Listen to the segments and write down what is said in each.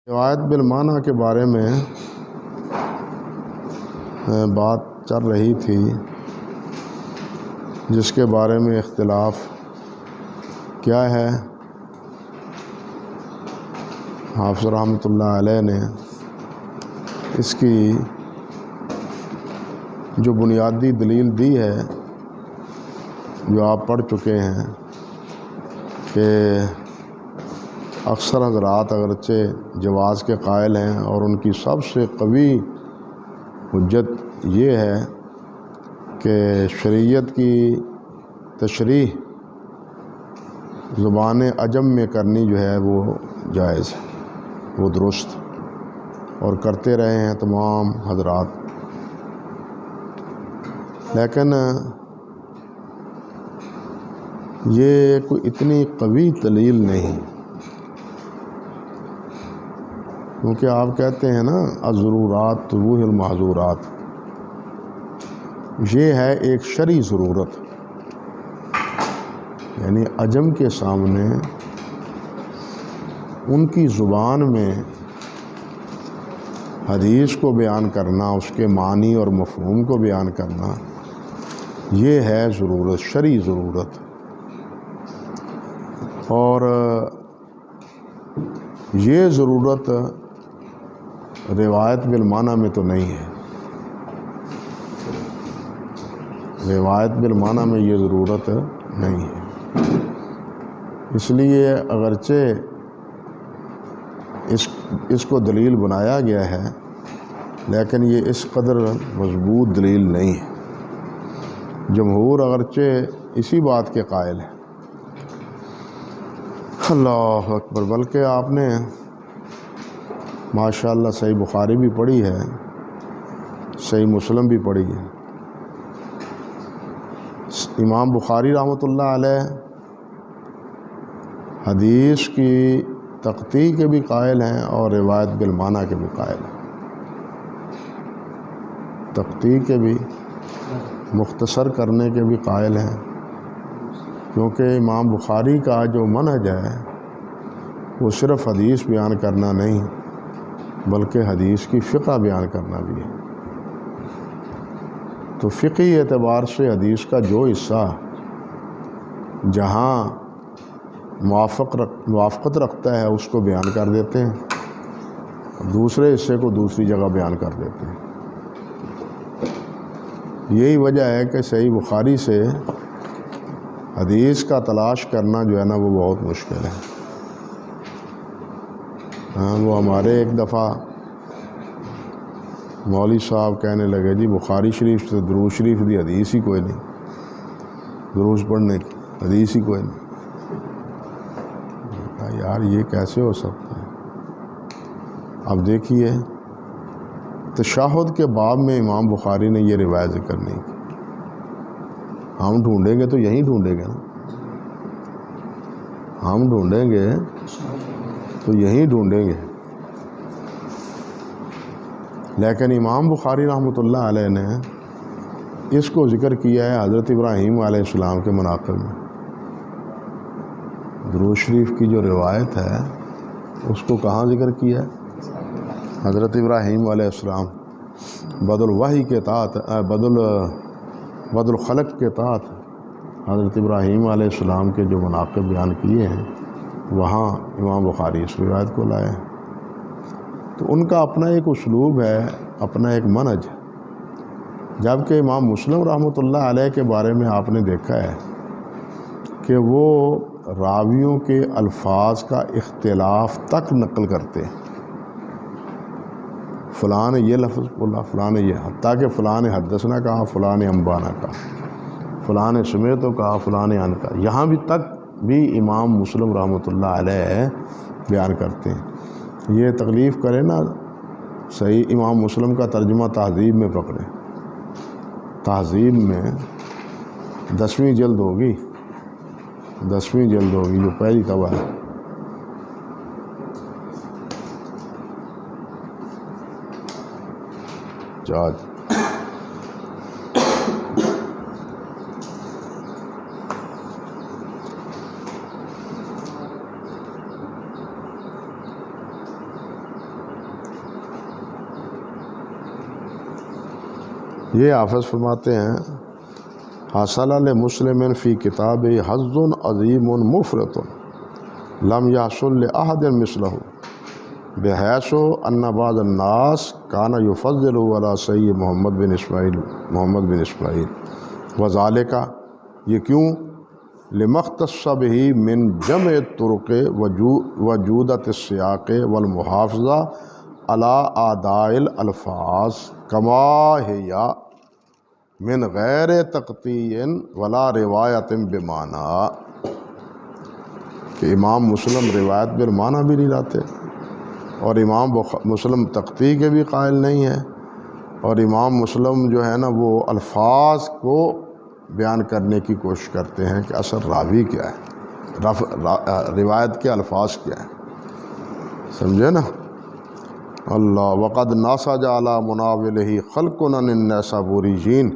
روایت بالمعنی کے بارے میں بات چل رہی تھی، جس کے بارے میں اختلاف کیا ہے۔ حافظ رحمۃ اللہ علیہ نے اس کی جو بنیادی دلیل دی ہے، جو آپ پڑھ چکے ہیں کہ اکثر حضرات اگرچہ جواز کے قائل ہیں، اور ان کی سب سے قوی حجت یہ ہے کہ شریعت کی تشریح زبان عجم میں کرنی جو ہے وہ جائز ہے، وہ درست، اور کرتے رہے ہیں تمام حضرات۔ لیکن یہ کوئی اتنی قوی دلیل نہیں، کیونکہ آپ کہتے ہیں نا الضرورات تبیح المحظورات، یہ ہے ایک شرعی ضرورت، یعنی عجم کے سامنے ان کی زبان میں حدیث کو بیان کرنا، اس کے معنی اور مفہوم کو بیان کرنا، یہ ہے ضرورت، شرعی ضرورت۔ اور یہ ضرورت روایت بالمعنی میں تو نہیں ہے، روایت بالمعنی میں یہ ضرورت نہیں ہے۔ اس لیے اگرچہ اس کو دلیل بنایا گیا ہے، لیکن یہ اس قدر مضبوط دلیل نہیں ہے۔ جمہور اگرچہ اسی بات کے قائل ہے، اللہ اکبر، بلکہ آپ نے ماشاءاللہ صحیح بخاری بھی پڑھی ہے، صحیح مسلم بھی پڑھی ہے۔ امام بخاری رحمۃ اللہ علیہ حدیث کی تقطیع کے بھی قائل ہیں اور روایت بالمعنی کے بھی قائل ہیں، تقطیع کے بھی، مختصر کرنے کے بھی قائل ہیں، کیونکہ امام بخاری کا جو منہج ہے وہ صرف حدیث بیان کرنا نہیں، بلکہ حدیث کی فقہ بیان کرنا بھی ہے۔ تو فقہی اعتبار سے حدیث کا جو حصہ جہاں موافقت رکھتا ہے اس کو بیان کر دیتے ہیں، دوسرے حصے کو دوسری جگہ بیان کر دیتے ہیں۔ یہی وجہ ہے کہ صحیح بخاری سے حدیث کا تلاش کرنا جو ہے نا وہ بہت مشکل ہے۔ وہ ہمارے ایک دفعہ مولوی صاحب کہنے لگے جی بخاری شریف سے درود شریف دی حدیث ہی کوئی نہیں، درود پڑھنے کی حدیث ہی کوئی نہیں۔ یار یہ کیسے ہو سکتا ہے؟ اب دیکھیے تشہد کے باب میں امام بخاری نے یہ روایت ذکر نہیں کی۔ ہم ڈھونڈیں گے تو یہیں ڈھونڈیں گے نا، ہم ڈھونڈیں گے تو یہیں ڈھونڈیں گے۔ لیکن امام بخاری رحمۃ اللہ علیہ نے اس کو ذکر کیا ہے حضرت ابراہیم علیہ السلام کے مناقب میں۔ درود شریف کی جو روایت ہے اس کو کہاں ذکر کیا ہے؟ حضرت ابراہیم علیہ السلام بد الوحی کے تحت، بد الخلق کے تحت حضرت ابراہیم علیہ السلام کے جو مناقب بیان کیے ہیں، وہاں امام بخاری اس روایت کو لائے ہیں۔ تو ان کا اپنا ایک اسلوب ہے، اپنا ایک منہج ہے۔ جبکہ امام مسلم رحمۃ اللہ علیہ کے بارے میں آپ نے دیکھا ہے کہ وہ راویوں کے الفاظ کا اختلاف تک نقل کرتے ہیں، فلاں نے یہ لفظ بولا، فلاں نے یہ، حتیٰ کہ فلاں نے حدثنا کہا، فلاں نے انبانا کہا، فلاں نے سمعت کہا، فلاں نے عن کہا، یہاں بھی تک بھی امام مسلم رحمۃ اللہ علیہ بیان کرتے ہیں۔ یہ تکلیف کرے نا، صحیح امام مسلم کا ترجمہ تہذیب میں پکڑے، تہذیب میں 10ویں جلد ہوگی، 10ویں جلد ہوگی جو پہلی طبع ہے۔ جاج یہ حافظ فرماتے ہیں حاصل لمسلم فی کتاب حظ عظیم مفرط لم یحصل لأحد مثلہ بحیث ان بعض الناس کان یفضل علی سید محمد بن اسماعیل وذالک، یہ کیوں؟ لمختص بہ من جمع الطرق وجودت السیاق والمحافظہ علی اعداء الالفاظ کما ہی من غیر تقطیع ولا روایت بمعنی، کہ امام مسلم روایت بالمعنی بھی نہیں لاتے، اور امام مسلم تقطیع کے بھی قائل نہیں ہے، اور امام مسلم جو ہے نا وہ الفاظ کو بیان کرنے کی کوشش کرتے ہیں کہ اصل راوی کیا ہے، روایت کے الفاظ کیا ہیں، سمجھے نا؟ اللہ وقد ناسج علی مناولہ خلق عن النیسابوریین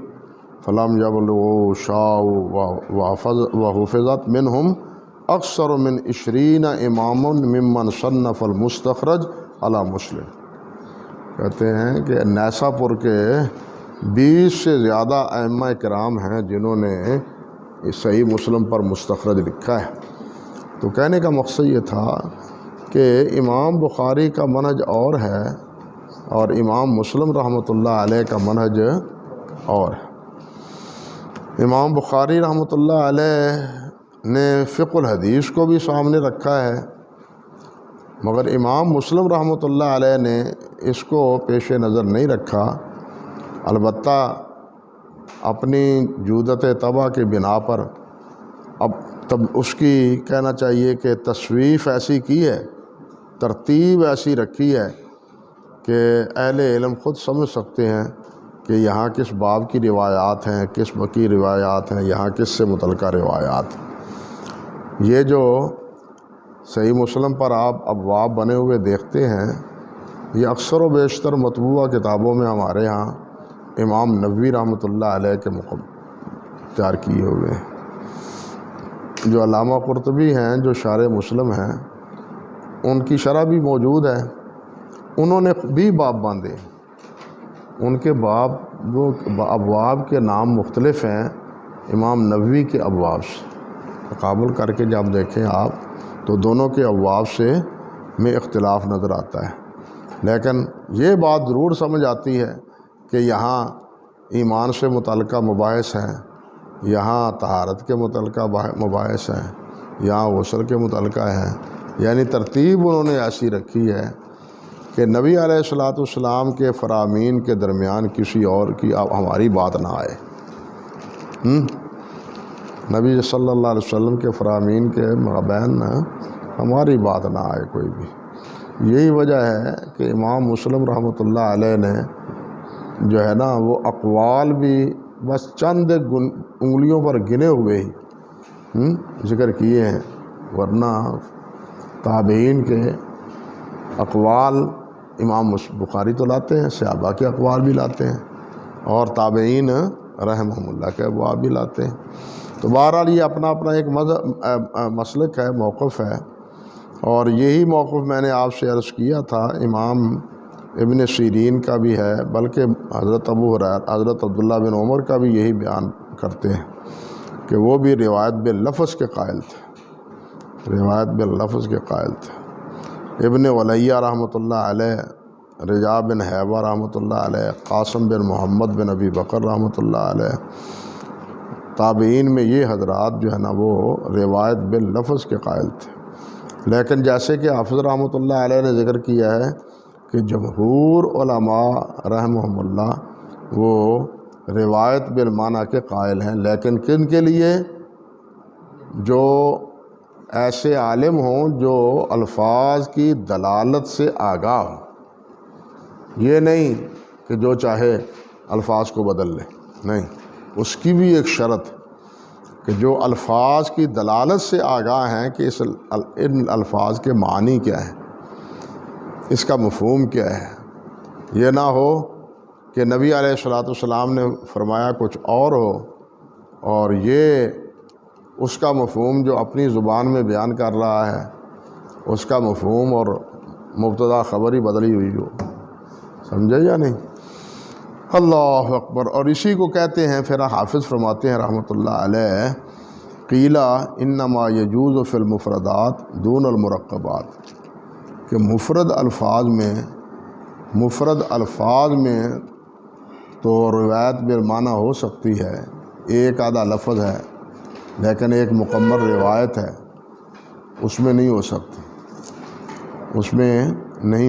فلم یبلغوا شاء وحفظت منہم اکثر من 20 امام ممن صنف المستخرج علی مسلم۔ کہتے ہیں کہ نیسا پور کے 20 سے زیادہ ائمہ کرام ہیں جنہوں نے صحیح مسلم پر مستخرج لکھا ہے۔ تو کہنے کا مقصد یہ تھا کہ امام بخاری کا منہج اور ہے اور امام مسلم رحمۃ اللہ علیہ کا منہج اور ہے۔ امام بخاری رحمۃ اللہ علیہ نے فقہ الحدیث کو بھی سامنے رکھا ہے، مگر امام مسلم رحمۃ اللہ علیہ نے اس کو پیش نظر نہیں رکھا، البتہ اپنی جودت طبع کے بنا پر اب تب اس کی کہنا چاہیے کہ تصویف ایسی کی ہے، ترتیب ایسی رکھی ہے کہ اہل علم خود سمجھ سکتے ہیں کہ یہاں کس باب کی روایات ہیں، کس کی روایات ہیں، یہاں کس سے متعلقہ روایات۔ یہ جو صحیح مسلم پر آپ ابواب بنے ہوئے دیکھتے ہیں، یہ اکثر و بیشتر مطبوعہ کتابوں میں ہمارے ہاں امام نووی رحمۃ اللہ علیہ کے تیار کیے ہوئے ہیں۔ جو علامہ قرطبی ہیں، جو شارح مسلم ہیں، ان کی شرح بھی موجود ہے، انہوں نے بھی باب باندھے، ان کے باب وہ ابواب کے نام مختلف ہیں امام نووی کے ابواب سے، تقابل کر کے جب دیکھیں آپ تو دونوں کے ابواب سے میں اختلاف نظر آتا ہے، لیکن یہ بات ضرور سمجھ آتی ہے کہ یہاں ایمان سے متعلقہ مباحث ہیں، یہاں طہارت کے متعلقہ مباحث ہیں، یہاں غسل کے متعلقہ ہیں، یعنی ترتیب انہوں نے ایسی رکھی ہے کہ نبی علیہ الصلوۃ والسلام کے فرامین کے درمیان کسی اور کی ہماری بات نہ آئے، نبی صلی اللہ علیہ وسلم کے فرامین کے مابین ہماری بات نہ آئے کوئی بھی۔ یہی وجہ ہے کہ امام مسلم رحمۃ اللہ علیہ نے جو ہے نا وہ اقوال بھی بس چند انگلیوں پر گنے ہوئے ہی ذکر کیے ہیں، ورنہ تابعین کے اقوال امام بخاری تو لاتے ہیں، صحابہ کے اقوال بھی لاتے ہیں، اور تابعین رحمہم اللہ کے ابواب بھی لاتے ہیں۔ تو بہرحال یہ اپنا اپنا ایک مسلک ہے، موقف ہے، اور یہی موقف میں نے آپ سے عرض کیا تھا امام ابن سیرین کا بھی ہے، بلکہ حضرت حضرت عبداللہ بن عمر کا بھی یہی بیان کرتے ہیں کہ وہ بھی روایت باللفظ کے قائل تھے، روایت باللفظ کے قائل تھے۔ ابن ولیہ رحمۃ اللہ علیہ، رجاء بن حیوہ رحمۃ اللہ علیہ، قاسم بن محمد بن ابی بکر رحمۃ اللہ علیہ، تابعین میں یہ حضرات جو ہے نا وہ روایت باللفظ کے قائل تھے، لیکن جیسے کہ حافظ رحمۃ اللہ علیہ نے ذکر کیا ہے کہ جمہور علماء رحمہم اللہ وہ روایت بالمعنی کے قائل ہیں، لیکن کن کے لیے؟ جو ایسے عالم ہوں جو الفاظ کی دلالت سے آگاہ ہوں، یہ نہیں کہ جو چاہے الفاظ کو بدل لے، نہیں، اس کی بھی ایک شرط کہ جو الفاظ کی دلالت سے آگاہ ہیں کہ ان الفاظ کے معنی کیا ہیں، اس کا مفہوم کیا ہے۔ یہ نہ ہو کہ نبی علیہ الصلوۃ والسلام نے فرمایا کچھ اور ہو اور یہ اس کا مفہوم جو اپنی زبان میں بیان کر رہا ہے اس کا مفہوم اور مبتدا خبر ہی بدلی ہوئی ہو، سمجھے یا نہیں؟ اللہ اکبر۔ اور اسی کو کہتے ہیں، پھر حافظ فرماتے ہیں رحمۃ اللہ علیہ، قیلا انما یجوز فی المفردات دون المرکبات، کہ مفرد الفاظ میں تو روایت بالمعنی ہو سکتی ہے، ایک آدھا لفظ ہے، لیکن ایک مکمل روایت ہے اس میں نہیں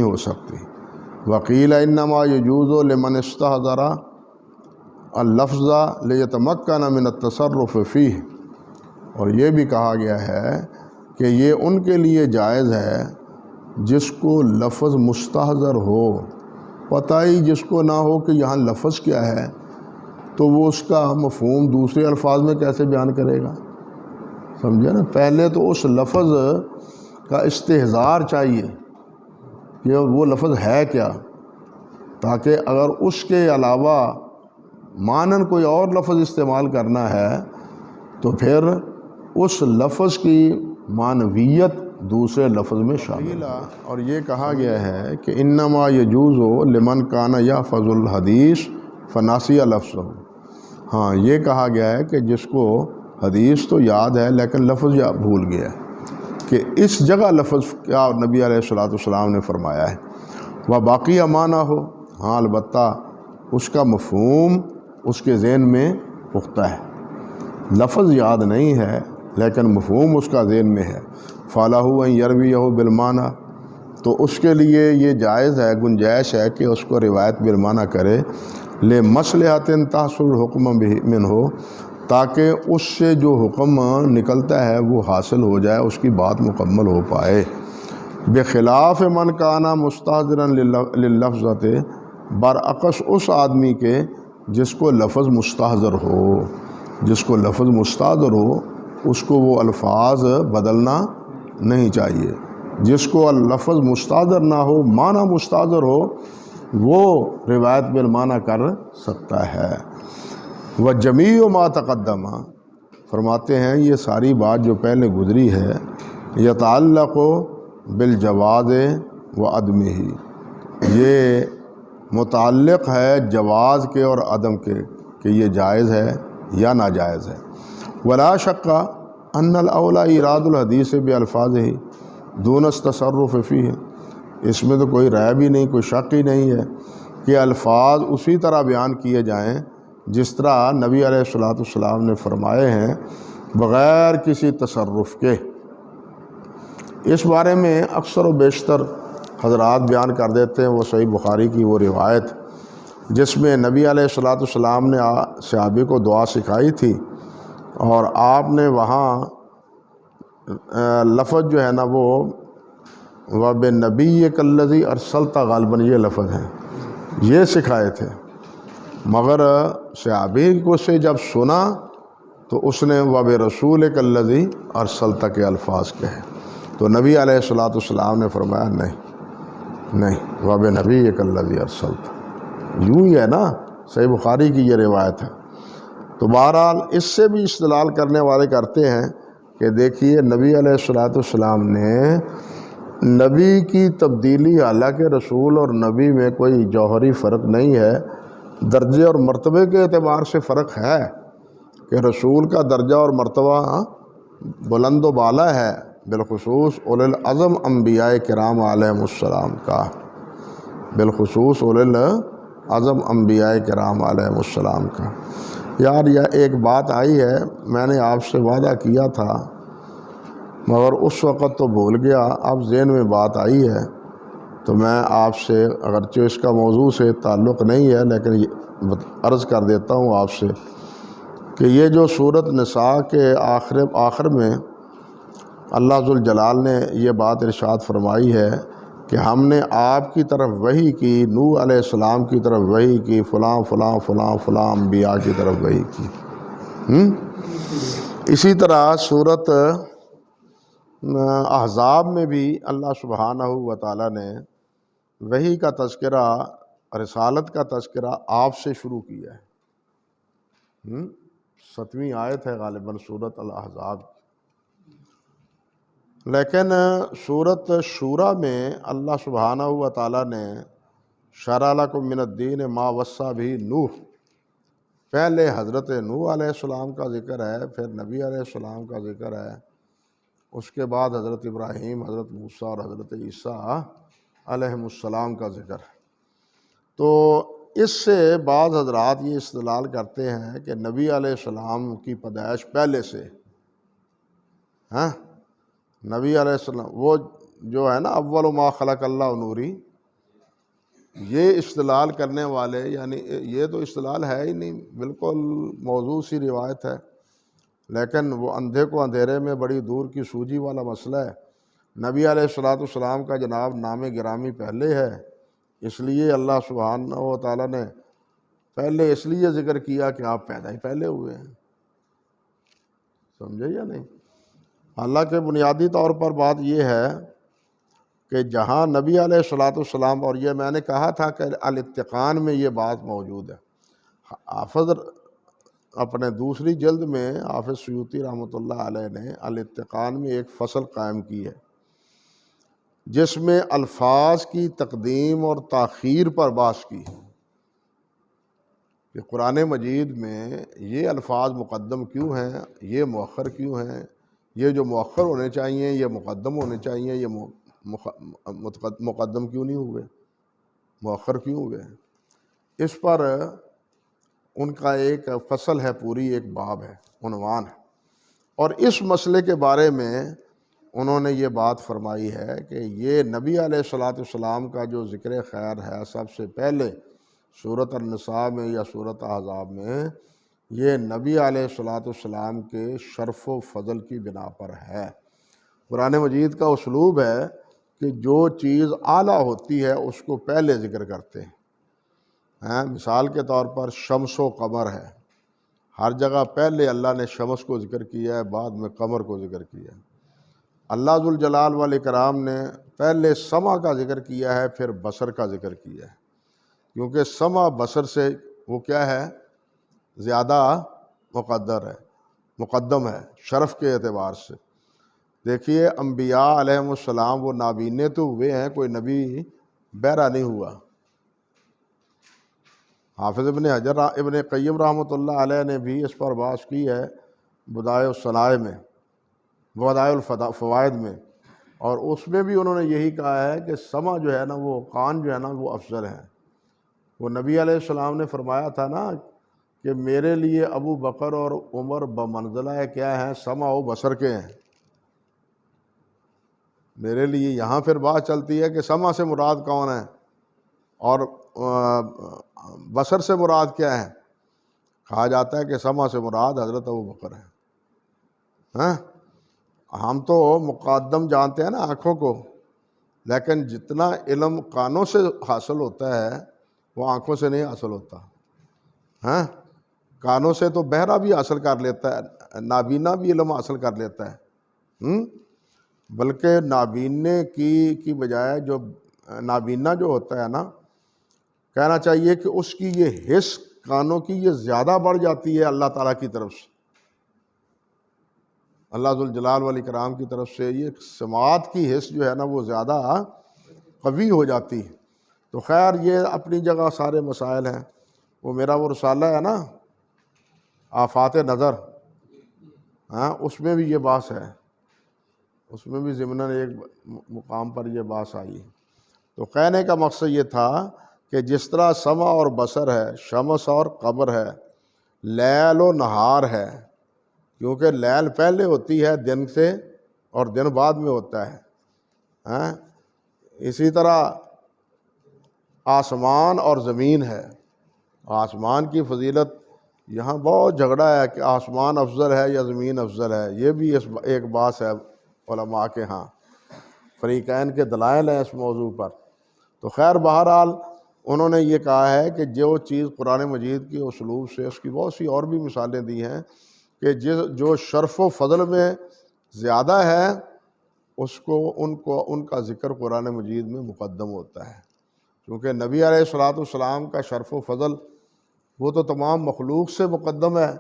ہو سکتی، وقیل انما یجوز لمن استحضر اللفظ لیتمکن من التصرف فیہ، اور یہ بھی کہا گیا ہے کہ یہ ان کے لیے جائز ہے جس کو لفظ مستحضر ہو، پتہ ہی جس کو نہ ہو کہ یہاں لفظ کیا ہے، تو وہ اس کا مفہوم دوسرے الفاظ میں کیسے بیان کرے گا، سمجھے نا؟ پہلے تو اس لفظ کا استحضار چاہیے کہ وہ لفظ ہے کیا، تاکہ اگر اس کے علاوہ مانن کوئی اور لفظ استعمال کرنا ہے تو پھر اس لفظ کی معنویت دوسرے لفظ میں شامل ہے۔ اور یہ کہا گیا ہے کہ انما یجوز لمن کان یحفظ الحدیث فناسی لفظہ، ہاں یہ کہا گیا ہے کہ جس کو حدیث تو یاد ہے لیکن لفظ یا بھول گیا ہے کہ اس جگہ لفظ کیا نبی علیہ الصلوۃ والسلام نے فرمایا ہے، وہ باقی معنی ہو، ہاں البتہ اس کا مفہوم اس کے ذہن میں پختہ ہے، لفظ یاد نہیں ہے لیکن مفہوم اس کا ذہن میں ہے، فَلَهُ أَن يَرْوِيَهُ بِالْمَعنَى، تو اس کے لیے یہ جائز ہے، گنجائش ہے کہ اس کو روایت بالمعنی کرے، لِمَصْلِحَةٍ تَحْصُلُ الْحُكْمَ مِنْهُ، تاکہ اس سے جو حکم نکلتا ہے وہ حاصل ہو جائے، اس کی بات مکمل ہو پائے، بخلاف من کانا مستحضراً لللفظة، برعکس اس آدمی کے جس کو لفظ مستحضر ہو، اس کو وہ الفاظ بدلنا نہیں چاہیے، جس کو لفظ مستحضر نہ ہو، معنی مستحضر ہو، وہ روایت بالمعنی کر سکتا ہے۔ وَجَمِيعُ مَا تَقَدَّمَ، فرماتے ہیں یہ ساری بات جو پہلے گزری ہے، يَتَعَلَّقُ بِالْجَوَازِ وَعَدْمِهِ، یہ متعلق ہے جواز کے اور عدم کے، کہ یہ جائز ہے یا ناجائز ہے۔ ولا شک ان الاولی اراد الحدیث بالفاظہ دون التصرف فیہ، اس میں تو کوئی رائے بھی نہیں، کوئی شک ہی نہیں ہے کہ الفاظ اسی طرح بیان کیے جائیں جس طرح نبی علیہ الصلوۃ والسلام نے فرمائے ہیں، بغیر کسی تصرف کے۔ اس بارے میں اکثر و بیشتر حضرات بیان کر دیتے ہیں وہ صحیح بخاری کی وہ روایت جس میں نبی علیہ الصلوۃ والسلام نے صحابی کو دعا سکھائی تھی، اور آپ نے وہاں لفظ جو ہے نا وہ وَبِالنَّبِيِّكَ الَّذِي أَرْسَلْتَ، غالباً یہ لفظ ہیں، یہ سکھائے تھے، مگر صحابی کو سے جب سنا تو اس نے وَبِرَسُولِكَ الَّذِي أَرْسَلْتَ کے الفاظ کہے، تو نبی علیہ الصلوۃ والسلام نے فرمایا نہیں، وَبِنَبِيِّكَ الَّذِي أَرْسَلْتَ، یوں ہی ہے نا، صحیح بخاری کی یہ روایت ہے۔ تو بہرحال اس سے بھی استدلال کرنے والے کرتے ہیں کہ دیکھیے نبی علیہ الصلوۃ والسلام نے نبی کی تبدیلی، حالانکہ رسول اور نبی میں کوئی جوہری فرق نہیں ہے، درجے اور مرتبے کے اعتبار سے فرق ہے کہ رسول کا درجہ اور مرتبہ بلند و بالا ہے، بالخصوص اولی العزم انبیاء کرام علیہم السلام کا، بالخصوص اولی العزم انبیاء کرام علیہم السلام کا۔ یار یہ ایک بات آئی ہے، میں نے آپ سے وعدہ کیا تھا مگر اس وقت تو بھول گیا، اب ذہن میں بات آئی ہے تو میں آپ سے، اگرچہ اس کا موضوع سے تعلق نہیں ہے لیکن عرض کر دیتا ہوں آپ سے کہ یہ جو سورۃ نساء کے آخر میں اللہ ذوالجلال نے یہ بات ارشاد فرمائی ہے کہ ہم نے آپ کی طرف وحی کی، نوح علیہ السلام کی طرف وحی کی، فلاں فلاں فلاں فلاں انبیاء کی طرف وحی کی۔ اسی طرح سورۃ احزاب میں بھی اللہ سبحانہ و تعالیٰ نے وحی کا تذکرہ، رسالت کا تذکرہ آپ سے شروع کیا ہے، 7ویں آیت ہے غالباً سورۃ الاحزاب۔ لیکن سورۃ شورا میں اللہ سبحانہ و تعالیٰ نے شرع لکم من الدین ما وصی بہ نوح، پہلے حضرت نوح علیہ السلام کا ذکر ہے، پھر نبی علیہ السلام کا ذکر ہے، اس کے بعد حضرت ابراہیم، حضرت موسیٰ اور حضرت عیسیٰ علیہم السلام کا ذکر ہے۔ تو اس سے بعض حضرات یہ استدلال کرتے ہیں کہ نبی علیہ السلام کی پیدائش پہلے سے، ہاں نبی علیہ السلام وہ جو ہے نا اول ما خلق اللہ نوری، یہ استدلال کرنے والے، یعنی یہ تو استدلال ہے ہی نہیں، بالکل موضوع سی روایت ہے، لیکن وہ اندھے کو اندھیرے میں بڑی دور کی سوجی والا مسئلہ ہے۔ نبی علیہ السلام کا جناب نام گرامی پہلے ہے، اس لیے اللہ سبحانہ و تعالیٰ نے پہلے اس لیے ذکر کیا کہ آپ پیدا ہی پہلے ہوئے ہیں، سمجھے یا نہیں؟ حالانکہ بنیادی طور پر بات یہ ہے کہ جہاں نبی علیہ السلام، اور یہ میں نے کہا تھا کہ الاتقان میں یہ بات موجود ہے، حافظ اپنے دوسری جلد میں حافظ سیوطی رحمۃ اللہ علیہ نے الاتقان میں ایک فصل قائم کی ہے جس میں الفاظ کی تقدیم اور تاخیر پر بحث کی کہ قرآن مجید میں یہ الفاظ مقدم کیوں ہیں، یہ مؤخر کیوں ہیں، یہ جو مؤخر ہونے چاہیے یہ مقدم ہونے چاہیے، یہ مقدم کیوں نہیں ہوئے، مؤخر کیوں ہوئے۔ اس پر ان کا ایک فصل ہے، پوری ایک باب ہے، عنوان ہے، اور اس مسئلے کے بارے میں انہوں نے یہ بات فرمائی ہے کہ یہ نبی علیہ السلام کا جو ذکر خیر ہے سب سے پہلے سورۃ النساء میں یا سورۃ احزاب میں، یہ نبی علیہ السلام کے شرف و فضل کی بنا پر ہے۔ قرآن مجید کا اسلوب ہے کہ جو چیز اعلیٰ ہوتی ہے اس کو پہلے ذکر کرتے ہیں۔ مثال کے طور پر شمس و قمر ہے، ہر جگہ پہلے اللہ نے شمس کو ذکر کیا ہے، بعد میں قمر کو ذکر کیا ہے۔ اللہ ذوالجلال والاکرام نے پہلے سما کا ذکر کیا ہے، پھر بصر کا ذکر کیا ہے، کیونکہ سما بصر سے وہ کیا ہے، زیادہ مقدم ہے شرف کے اعتبار سے۔ دیکھیے انبیاء علیہم السلام وہ نابینے تو ہوئے ہیں، کوئی نبی بہرا نہیں ہوا۔ حافظ ابن حجر ابن قیم رحمۃ اللہ علیہ نے بھی اس پر بحث کی ہے بدائع الصنائع میں، بدائع الفوائد میں، اور اس میں بھی انہوں نے یہی کہا ہے کہ سما جو ہے نا، وہ کان جو ہے نا وہ افضل ہے۔ وہ نبی علیہ السلام نے فرمایا تھا نا کہ میرے لیے ابو بکر اور عمر بمنزلہ کیا ہیں، سمع و بصر کے ہیں۔ میرے لیے یہاں پھر بات چلتی ہے کہ سمع سے مراد کون ہے اور بصر سے مراد کیا ہے۔ کہا جاتا ہے کہ سمع سے مراد حضرت ابو بکر ہے۔ ہم تو مقدم جانتے ہیں نا آنکھوں کو، لیکن جتنا علم کانوں سے حاصل ہوتا ہے وہ آنکھوں سے نہیں حاصل ہوتا۔ کانوں سے تو بہرا بھی حاصل کر لیتا ہے، نابینا بھی علم حاصل کر لیتا ہے، بلکہ نابینے کی بجائے جو نابینا جو ہوتا ہے نا، کہنا چاہیے کہ اس کی یہ حس کانوں کی یہ زیادہ بڑھ جاتی ہے اللہ تعالیٰ کی طرف سے، اللہ ذوالجلال والاکرام کی طرف سے یہ سماعت کی حس جو ہے نا وہ زیادہ قوی ہو جاتی ہے۔ تو خیر یہ اپنی جگہ سارے مسائل ہیں۔ وہ میرا وہ رسالہ ہے نا آفات نظر، اس میں بھی یہ بحث ہے، اس میں بھی ضمناً ایک مقام پر یہ بحث آئی۔ تو کہنے کا مقصد یہ تھا کہ جس طرح سمع اور بصر ہے، شمس اور قمر ہے، لیل و نہار ہے، کیونکہ لیل پہلے ہوتی ہے دن سے اور دن بعد میں ہوتا ہے۔ اسی طرح آسمان اور زمین ہے، آسمان کی فضیلت یہاں بہت جھگڑا ہے کہ آسمان افضل ہے یا زمین افضل ہے، یہ بھی ایک بات ہے علماء کے ہاں، فریقین کے دلائل ہیں اس موضوع پر۔ تو خیر بہرحال انہوں نے یہ کہا ہے کہ جو چیز قرآن مجید کے اسلوب سے، اس کی بہت سی اور بھی مثالیں دی ہیں کہ جو شرف و فضل میں زیادہ ہے ان کا ذکر قرآن مجید میں مقدم ہوتا ہے، کیونکہ نبی علیہ السلام کا شرف و فضل وہ تو تمام مخلوق سے مقدم ہے،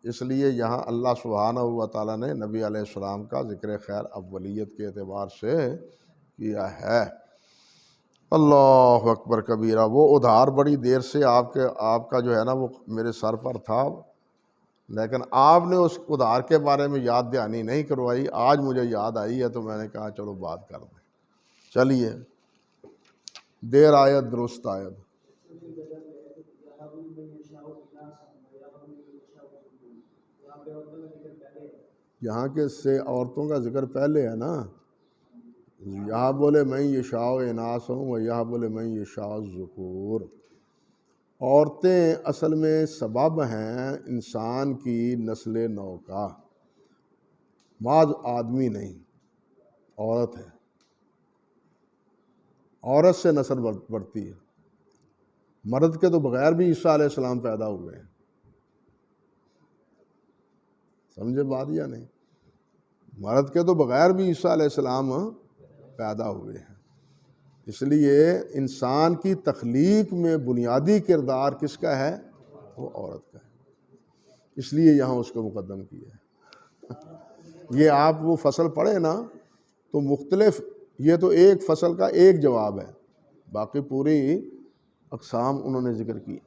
اس لیے یہاں اللہ سبحانہ و تعالیٰ نے نبی علیہ السلام کا ذکر خیر اولیت کے اعتبار سے کیا ہے۔ اللہ اکبر کبیرہ، وہ ادھار بڑی دیر سے آپ کا جو ہے نا وہ میرے سر پر تھا، لیکن آپ نے اس ادھار کے بارے میں یاد دہانی نہیں کروائی. آج مجھے یاد آئی ہے تو میں نے کہا چلو بات کر دیں. چلیے، دیر آیت درست آیت. یہاں کے سے عورتوں کا ذکر پہلے ہے نا، یہاں بولے میں یشاء اناث ہوں و یہاں بولے میں یشاء ذکور. عورتیں اصل میں سبب ہیں انسان کی نسل نو کا، بعض آدمی نہیں، عورت ہے. عورت سے نسل بڑھتی ہے. مرد کے تو بغیر بھی عیسیٰ علیہ السلام پیدا ہوئے ہیں. سمجھے بات یا نہیں؟ مرد کے تو بغیر بھی عیسیٰ علیہ السلام پیدا ہوئے ہیں. اس لیے انسان کی تخلیق میں بنیادی کردار کس کا ہے؟ وہ عورت کا ہے. اس لیے یہاں اس کو مقدم کیا ہے. یہ آپ وہ فصل پڑھیں نا تو مختلف، یہ تو ایک فصل کا ایک جواب ہے، باقی پوری اقسام انہوں نے ذکر کی.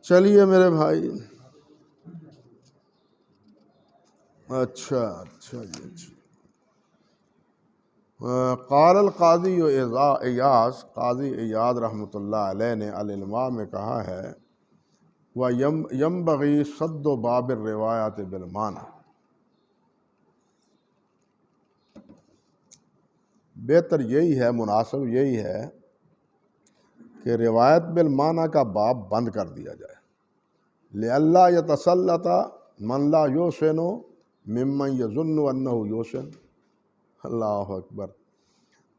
چلیے میرے بھائی، اچھا جی. قال القاضی ایاز، قاضی ایاز رحمۃ اللہ علیہ نے العلماء میں کہا ہے، وَيَنبَغِي صَدُّ بَابِ الرِّوَایَاتِ بِالْمَعنَى، بہتر یہی ہے، مناسب یہی ہے کہ روایت بالمعنی کا باب بند کر دیا جائے. لِأَلَّا يَتَسَلَّطَ مَنْ لَا يُحْسِنُ مِمَّنْ يَظُنُّ أَنَّهُ يُحْسِنُ. اللہ اکبر.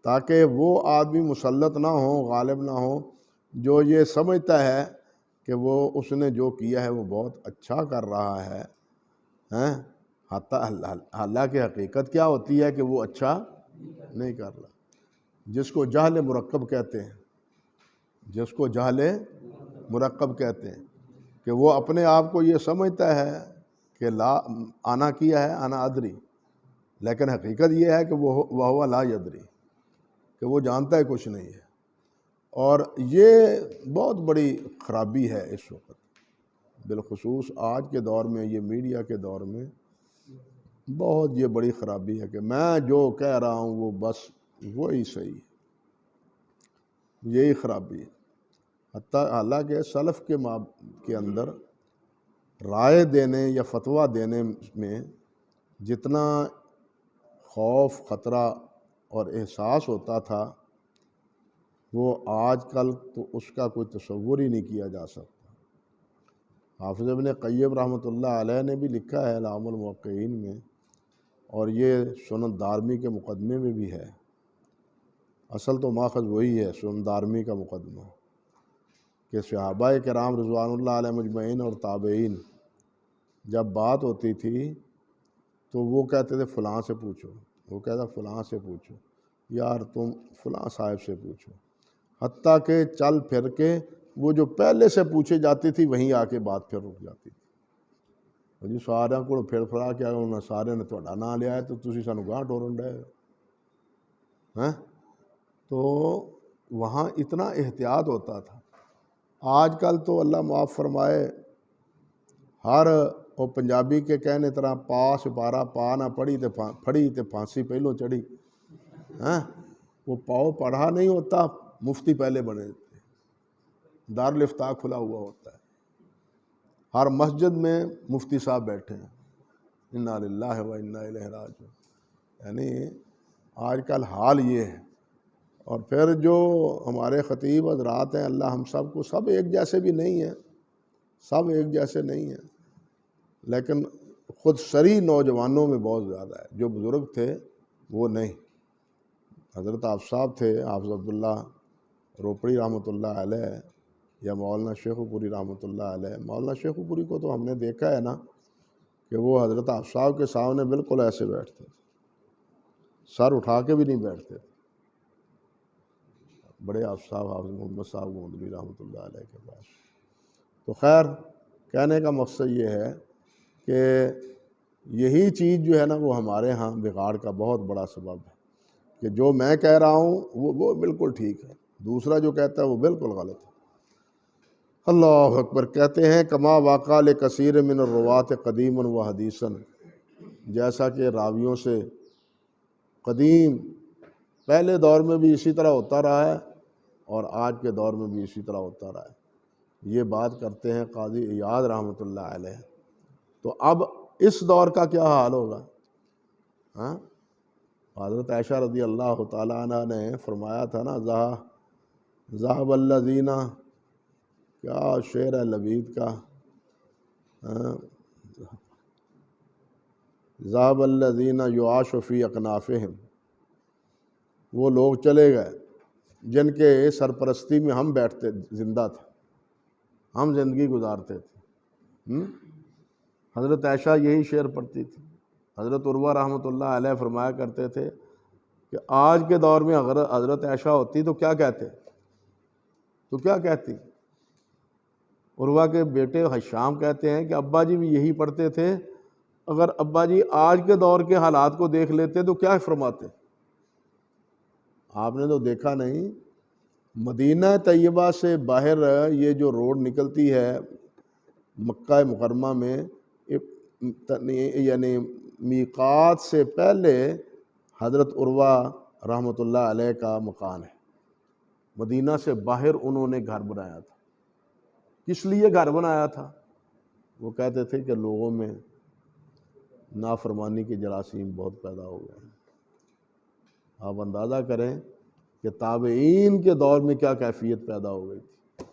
تاکہ وہ آدمی مسلط نہ ہو، غالب نہ ہو، جو یہ سمجھتا ہے کہ وہ اس نے جو کیا ہے وہ بہت اچھا کر رہا ہے، حالانکہ حقیقت کیا ہوتی ہے کہ وہ اچھا نہیں کر رہا. جس کو جہل مرکب کہتے ہیں، جس کو جہل مرکب کہتے ہیں، کہ وہ اپنے آپ کو یہ سمجھتا ہے کہ آنا کیا ہے، انا ادری، لیکن حقیقت یہ ہے کہ وہ لا یدری، کہ وہ جانتا ہے کچھ نہیں ہے. اور یہ بہت بڑی خرابی ہے اس وقت، بالخصوص آج کے دور میں، یہ میڈیا کے دور میں بہت یہ بڑی خرابی ہے کہ میں جو کہہ رہا ہوں وہ بس وہی صحیح ہے. یہی خرابی ہے. حالانکہ سلف کے اندر رائے دینے یا فتویٰ دینے میں جتنا خوف، خطرہ اور احساس ہوتا تھا، وہ آج کل تو اس کا کوئی تصور ہی نہیں کیا جا سکتا. حافظ ابن قیم رحمۃ اللہ علیہ نے بھی لکھا ہے اعلام الموقعین میں، اور یہ سنن دارمی کے مقدمے میں بھی ہے. اصل تو ماخذ وہی ہے، سنن دارمی کا مقدمہ، کہ صحابہ کرام رضوان اللہ علیہ مجمعین اور تابعین جب بات ہوتی تھی تو وہ کہتے تھے فلاں سے پوچھو، وہ کہتا فلاں سے پوچھو، یار تم فلاں صاحب سے پوچھو، حتیٰ کہ چل پھر کے وہ جو پہلے سے پوچھے جاتی تھی وہیں آ کے بات پھر رک جاتی تھی. جی سارے کو پھر پھرا کے انہیں سارے نے تھوڑا نام لیا ہے تو تسی سانو گاہ ٹورن ڈے. تو وہاں اتنا احتیاط ہوتا تھا. آج کل تو اللہ معاف فرمائے، ہر وہ پنجابی کے کہنے طرح پا سپارہ پا نہ پڑھی تے پھڑی تے پھانسی پہلوں چڑھی. وہ پاؤ پڑھا نہیں ہوتا، مفتی پہلے بنے تھے، دارالافتاء کھلا ہوا ہوتا ہے، ہر مسجد میں مفتی صاحب بیٹھے ہیں. انا للہ و انا الیہ راجعون. یعنی آج کل حال یہ ہے. اور پھر جو ہمارے خطیب حضرات ہیں، اللہ ہم سب کو، سب ایک جیسے بھی نہیں ہیں، سب ایک جیسے نہیں ہیں، لیکن خود سری نوجوانوں میں بہت زیادہ ہے. جو بزرگ تھے وہ نہیں. حضرت حافظ صاحب تھے، حافظ عبداللہ روپڑی رحمۃ اللہ علیہ، یا مولانا شیخو پوری رحمۃ اللہ علیہ. مولانا شیخو پوری کو تو ہم نے دیکھا ہے نا کہ وہ حضرت حافظ صاحب کے سامنے بالکل ایسے بیٹھتے تھے، سر اٹھا کے بھی نہیں بیٹھتے. بڑے حافظ صاحب حافظ محمد صاحب گوندری رحمۃ اللہ علیہ کے پاس. تو خیر، کہنے کا مقصد یہ ہے کہ یہی چیز جو ہے نا وہ ہمارے ہاں بگاڑ کا بہت بڑا سبب ہے. کہ جو میں کہہ رہا ہوں وہ بالکل ٹھیک ہے، دوسرا جو کہتا ہے وہ بالکل غلط ہے۔ اللہ اکبر۔ کہتے ہیں کما واقع لکثیر من الروات قدیما و حدیثا، جیسا کہ راویوں سے قدیم پہلے دور میں بھی اسی طرح ہوتا رہا ہے اور آج کے دور میں بھی اسی طرح ہوتا رہا ہے۔ یہ بات کرتے ہیں قاضی ایاز رحمۃ اللہ علیہ۔ تو اب اس دور کا کیا حال ہوگا؟ ہاں، حضرت عائشہ رضی اللہ تعالیٰ عنہ نے فرمایا تھا نا، ذہب الذین، کیا شعر ہے لبید کا، ذہب الذین یعاش فی اکنافہم، وہ لوگ چلے گئے جن کے سرپرستی میں ہم بیٹھتے زندہ تھے، ہم زندگی گزارتے تھے۔ حضرت عائشہ یہی شعر پڑھتی تھی۔ حضرت عروہ رحمۃ اللہ علیہ فرمایا کرتے تھے کہ آج کے دور میں اگر حضرت عائشہ ہوتی تو کیا کہتی؟ عروہ کے بیٹے حشام کہتے ہیں کہ ابا جی بھی یہی پڑھتے تھے، اگر ابا جی آج کے دور کے حالات کو دیکھ لیتے تو کیا فرماتے؟ آپ نے تو دیکھا نہیں، مدینہ طیبہ سے باہر یہ جو روڈ نکلتی ہے مکہ مکرمہ میں، یعنی میقات سے پہلے حضرت عروہ رحمۃ اللہ علیہ کا مکان ہے۔ مدینہ سے باہر انہوں نے گھر بنایا تھا۔ کس لیے گھر بنایا تھا؟ وہ کہتے تھے کہ لوگوں میں نافرمانی کے جراثیم بہت پیدا ہو گئے ہیں۔ آپ اندازہ کریں کہ تابعین کے دور میں کیا کیفیت پیدا ہو گئی تھی،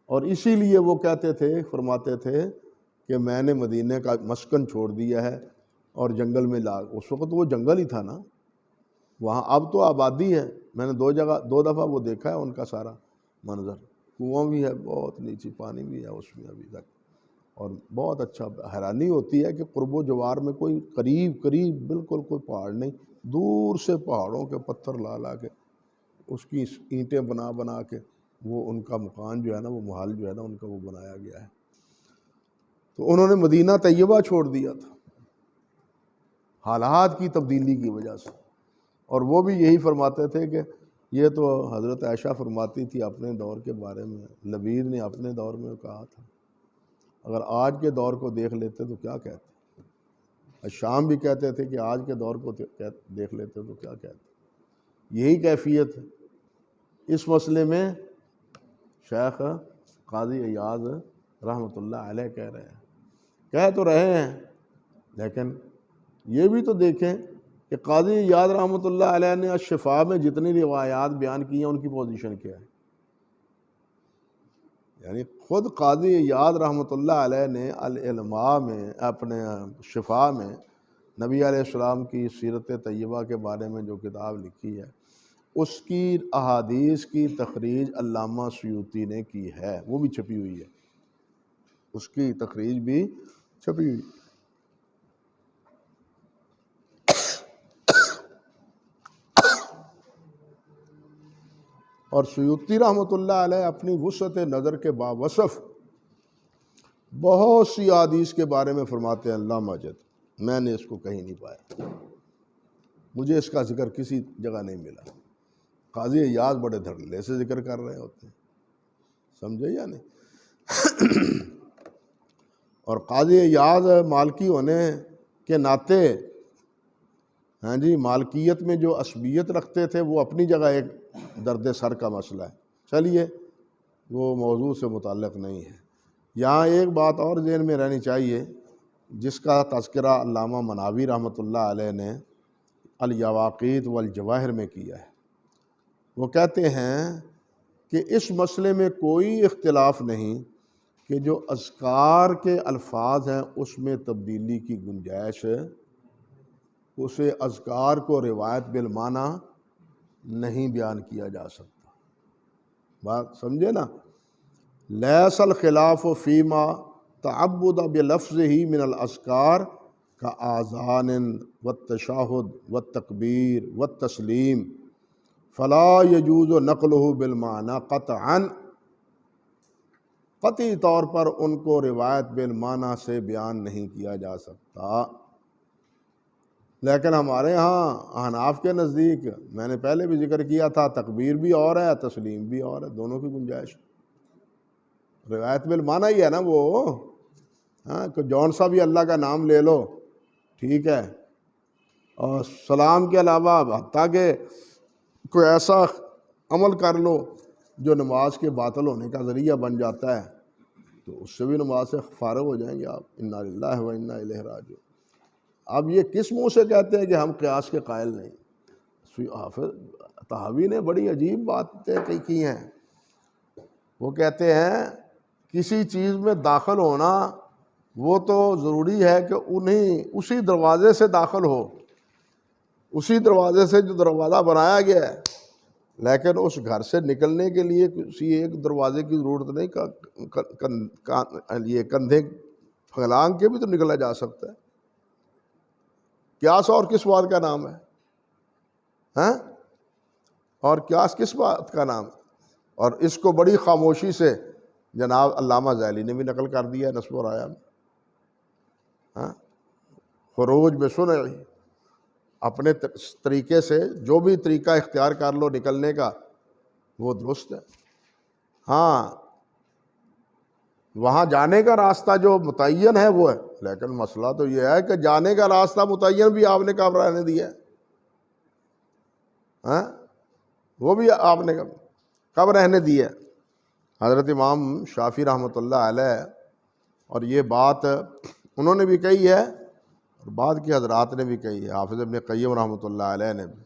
اور اسی لیے وہ کہتے تھے، فرماتے تھے کہ میں نے مدینہ کا مسکن چھوڑ دیا ہے اور جنگل میں اس وقت وہ جنگل ہی تھا نا وہاں، اب تو آبادی ہے۔ میں نے دو دفعہ وہ دیکھا ہے ان کا سارا منظر، کنواں بھی ہے بہت نیچے، پانی بھی ہے اس میں ابھی تک، اور بہت اچھا۔ حیرانی ہوتی ہے کہ قرب و جوار میں کوئی قریب بالکل کوئی پہاڑ نہیں، دور سے پہاڑوں کے پتھر لا کے اس کی اینٹیں بنا کے وہ ان کا مکان جو ہے نا، وہ محل جو ہے نا ان کا، وہ بنایا گیا ہے۔ تو انہوں نے مدینہ طیبہ چھوڑ دیا تھا حالات کی تبدیلی کی وجہ سے، اور وہ بھی یہی فرماتے تھے کہ یہ تو حضرت عائشہ فرماتی تھی اپنے دور کے بارے میں، لبید نے اپنے دور میں کہا تھا، اگر آج کے دور کو دیکھ لیتے تو کیا کہتے؟ شام بھی کہتے تھے کہ آج کے دور کو دیکھ لیتے تو کیا کہتے؟ یہی کیفیت ہے اس مسئلے میں شیخ قاضی ایاز رحمۃ اللہ علیہ کہہ رہے ہیں، کہہ تو رہے ہیں، لیکن یہ بھی تو دیکھیں کہ قاضی ایاز رحمۃ اللہ علیہ نے الشفاء میں جتنی روایات بیان کی ہیں ان کی پوزیشن کیا ہے؟ یعنی خود قاضی ایاز رحمۃ اللہ علیہ نے العلماء میں اپنے شفاء میں نبی علیہ السلام کی سیرت طیبہ کے بارے میں جو کتاب لکھی ہے، اس کی احادیث کی تخریج علامہ سیوطی نے کی ہے، وہ بھی چھپی ہوئی ہے، اس کی تخریج بھی چھپی ہوئی۔ اور سیوطی رحمۃ اللہ علیہ اپنی وسعت نظر کے باوصف بہت سی احادیث کے بارے میں فرماتے ہیں، اللہ ماجد میں نے اس کو کہیں نہیں پایا، مجھے اس کا ذکر کسی جگہ نہیں ملا۔ قاضی ایاز بڑے دھڑلے سے ذکر کر رہے ہوتے ہیں، سمجھے یا نہیں؟ اور قاضی ایاز مالکی ہونے کے ناطے ہاں جی، مالکیت میں جو عصبیت رکھتے تھے وہ اپنی جگہ ایک درد سر کا مسئلہ ہے، چلیے وہ موضوع سے متعلق نہیں ہے۔ یہاں ایک بات اور ذہن میں رہنی چاہیے جس کا تذکرہ علامہ مناوی رحمۃ اللہ علیہ نے الیواقیت والجواہر میں کیا ہے۔ وہ کہتے ہیں کہ اس مسئلے میں کوئی اختلاف نہیں کہ جو اذکار کے الفاظ ہیں اس میں تبدیلی کی گنجائش ہے، اسے اذکار کو روایت بالمعنی نہیں بیان کیا جا سکتا۔ بات سمجھے نا؟ لیس الخلاف فیما تعبد بلفظہ من الاذکار کا آذان والتشہد والتکبیر والتسلیم فلا یجوز نقلہ بالمعنی قطعا، قطعی طور پر ان کو روایت بالمعنی سے بیان نہیں کیا جا سکتا۔ لیکن ہمارے ہاں احناف کے نزدیک میں نے پہلے بھی ذکر کیا تھا، تکبیر بھی اور ہے، تسلیم بھی اور ہے، دونوں کی گنجائش۔ روایت بالمعنی ہی ہے نا وہ، ہاں کہ جون سا بھی اللہ کا نام لے لو، ٹھیک ہے، اور سلام کے علاوہ حتیٰ کہ کوئی ایسا عمل کر لو جو نماز کے باطل ہونے کا ذریعہ بن جاتا ہے تو اس سے بھی نماز سے فارغ ہو جائیں گے آپ۔ انا للہ و انا الیہ راجعون۔ اب یہ کس منہ سے کہتے ہیں کہ ہم قیاس کے قائل نہیں؟ حافظ طحاوی نے بڑی عجیب باتیں کی ہیں۔ وہ کہتے ہیں کسی چیز میں داخل ہونا وہ تو ضروری ہے کہ اسی دروازے سے داخل ہو، اسی دروازے سے جو دروازہ بنایا گیا ہے، لیکن اس گھر سے نکلنے کے لیے کسی ایک دروازے کی ضرورت نہیں، یہ کندھے پھیلانگ کے بھی تو نکلا جا سکتا ہے۔ قیاس اور کس بات کا نام ہے؟ ہاں، اور قیاس کس بات کا نام ہے؟ اور اس کو بڑی خاموشی سے جناب علامہ ذیلی نے بھی نقل کر دیا نصب و رایا میں۔ ہاں، خروج بسنعی، اپنے طریقے سے جو بھی طریقہ اختیار کر لو نکلنے کا وہ درست ہے۔ ہاں، وہاں جانے کا راستہ جو متعین ہے وہ ہے، لیکن مسئلہ تو یہ ہے کہ جانے کا راستہ متعین بھی آپ نے کب رہنے دیا ہے؟ ہاں، وہ بھی آپ نے کب رہنے دیا ہے؟ حضرت امام شافعی رحمۃ اللہ علیہ، اور یہ بات انہوں نے بھی کہی ہے اور بعد کی حضرات نے بھی کہی ہے، حافظ ابن قیم رحمۃ اللہ علیہ نے بھی،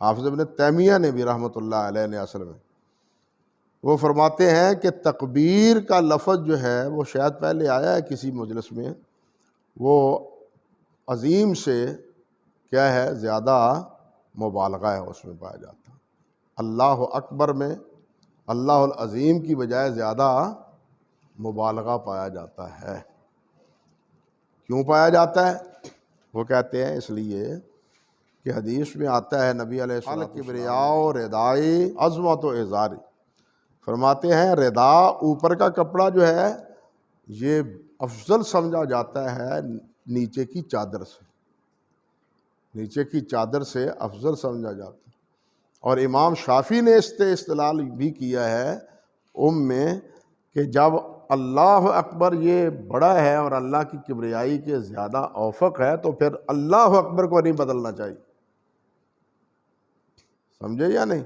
حافظ ابن تیمیہ نے بھی رحمۃ اللہ علیہ نے، اصل میں وہ فرماتے ہیں کہ تکبیر کا لفظ جو ہے وہ شاید پہلے آیا ہے کسی مجلس میں، وہ عظیم سے کیا ہے زیادہ مبالغہ ہے اس میں پایا جاتا ہے۔ اللہ اکبر میں اللہ العظیم کی بجائے زیادہ مبالغہ پایا جاتا ہے۔ کیوں پایا جاتا ہے؟ وہ کہتے ہیں اس لیے کہ حدیث میں آتا ہے نبی علیہ السلام کبریاء و ردائی عظمت و ازاری، فرماتے ہیں ردا اوپر کا کپڑا جو ہے یہ افضل سمجھا جاتا ہے نیچے کی چادر سے، نیچے کی چادر سے افضل سمجھا جاتا ہے۔ اور امام شافعی نے اس سے استدلال بھی کیا ہے میں کہ جب اللہ اکبر یہ بڑا ہے اور اللہ کی کبریائی کے زیادہ اوفق ہے تو پھر اللہ اکبر کو نہیں بدلنا چاہیے، سمجھے یا نہیں؟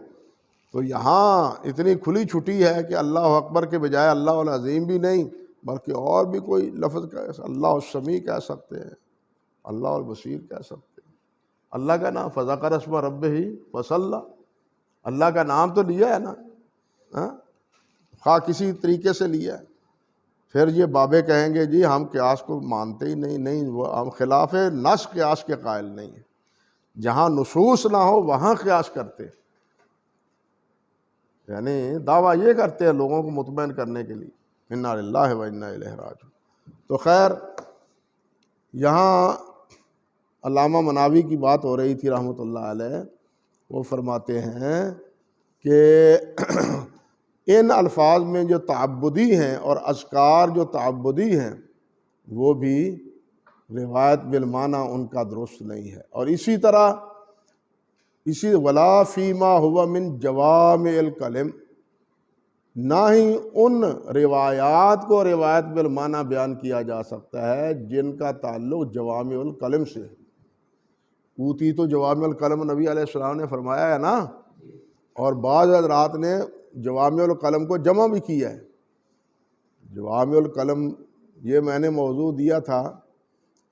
تو یہاں اتنی کھلی چھٹی ہے کہ اللہ اکبر کے بجائے اللہ العظیم بھی نہیں بلکہ اور بھی کوئی لفظ اللہ السمیع کہہ سکتے ہیں، اللہ البصیر کہہ سکتے ہیں۔ اللہ کا نام فذکر اسم ربہ فصلی، اللہ کا نام تو لیا ہے نا، خواہ کسی طریقے سے لیا ہے۔ پھر یہ بابے کہیں گے جی ہم قیاس کو مانتے ہی نہیں، وہ ہم خلاف نص قیاس کے قائل نہیں ہیں، جہاں نصوص نہ ہو وہاں قیاس کرتے، یعنی دعویٰ یہ کرتے ہیں لوگوں کو مطمئن کرنے کے لیے۔ انا للہ و انا الیہ راجعون۔ تو خیر، یہاں علامہ مناوی کی بات ہو رہی تھی رحمۃ اللہ علیہ، وہ فرماتے ہیں کہ ان الفاظ میں جو تعبدی ہیں اور اذکار جو تعبدی ہیں وہ بھی روایت بالمعنی ان کا درست نہیں ہے۔ اور اسی طرح ولا فیما ہوا من جوامع الکلم، نہ ہی ان روایات کو روایت بالمعنی بیان کیا جا سکتا ہے جن کا تعلق جوامع الکلم سے۔ اوتی تو جوامع الکلم نبی علیہ السلام نے فرمایا ہے نا، اور بعض حضرات نے جوامع القلم کو جمع بھی کیا ہے۔ جوامع القلم یہ میں نے موضوع دیا تھا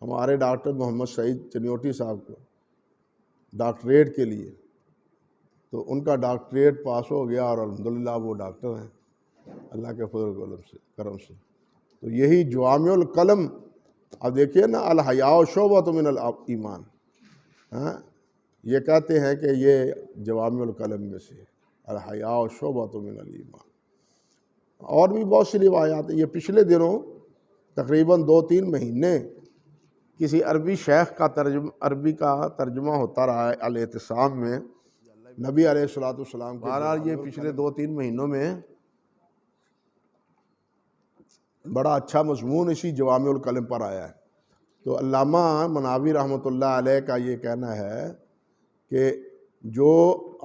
ہمارے ڈاکٹر محمد سعید چنیوٹی صاحب کو ڈاکٹریٹ کے لیے، تو ان کا ڈاکٹریٹ پاس ہو گیا اور الحمدللہ وہ ڈاکٹر ہیں اللہ کے فضل و کرم سے۔ تو یہی جوامع القلم، اب دیکھیے نا، الحیاء شعبۃ من الایمان، یہ کہتے ہیں کہ یہ جوامع القلم میں سے الحیاء شعبۃ من الایمان۔ اور بھی بہت سی روایات ہیں۔ یہ پچھلے دنوں تقریباً 2-3 مہینے کسی عربی شیخ کا عربی کا ترجمہ ہوتا رہا ہے الاعتصام میں نبی علیہ الصلوۃ والسلام کے۔ بہرحال یہ پچھلے 2-3 مہینوں میں بڑا اچھا مضمون اسی جوامع القلم پر آیا ہے۔ تو علامہ مناوی رحمۃ اللہ علیہ کا یہ کہنا ہے کہ جو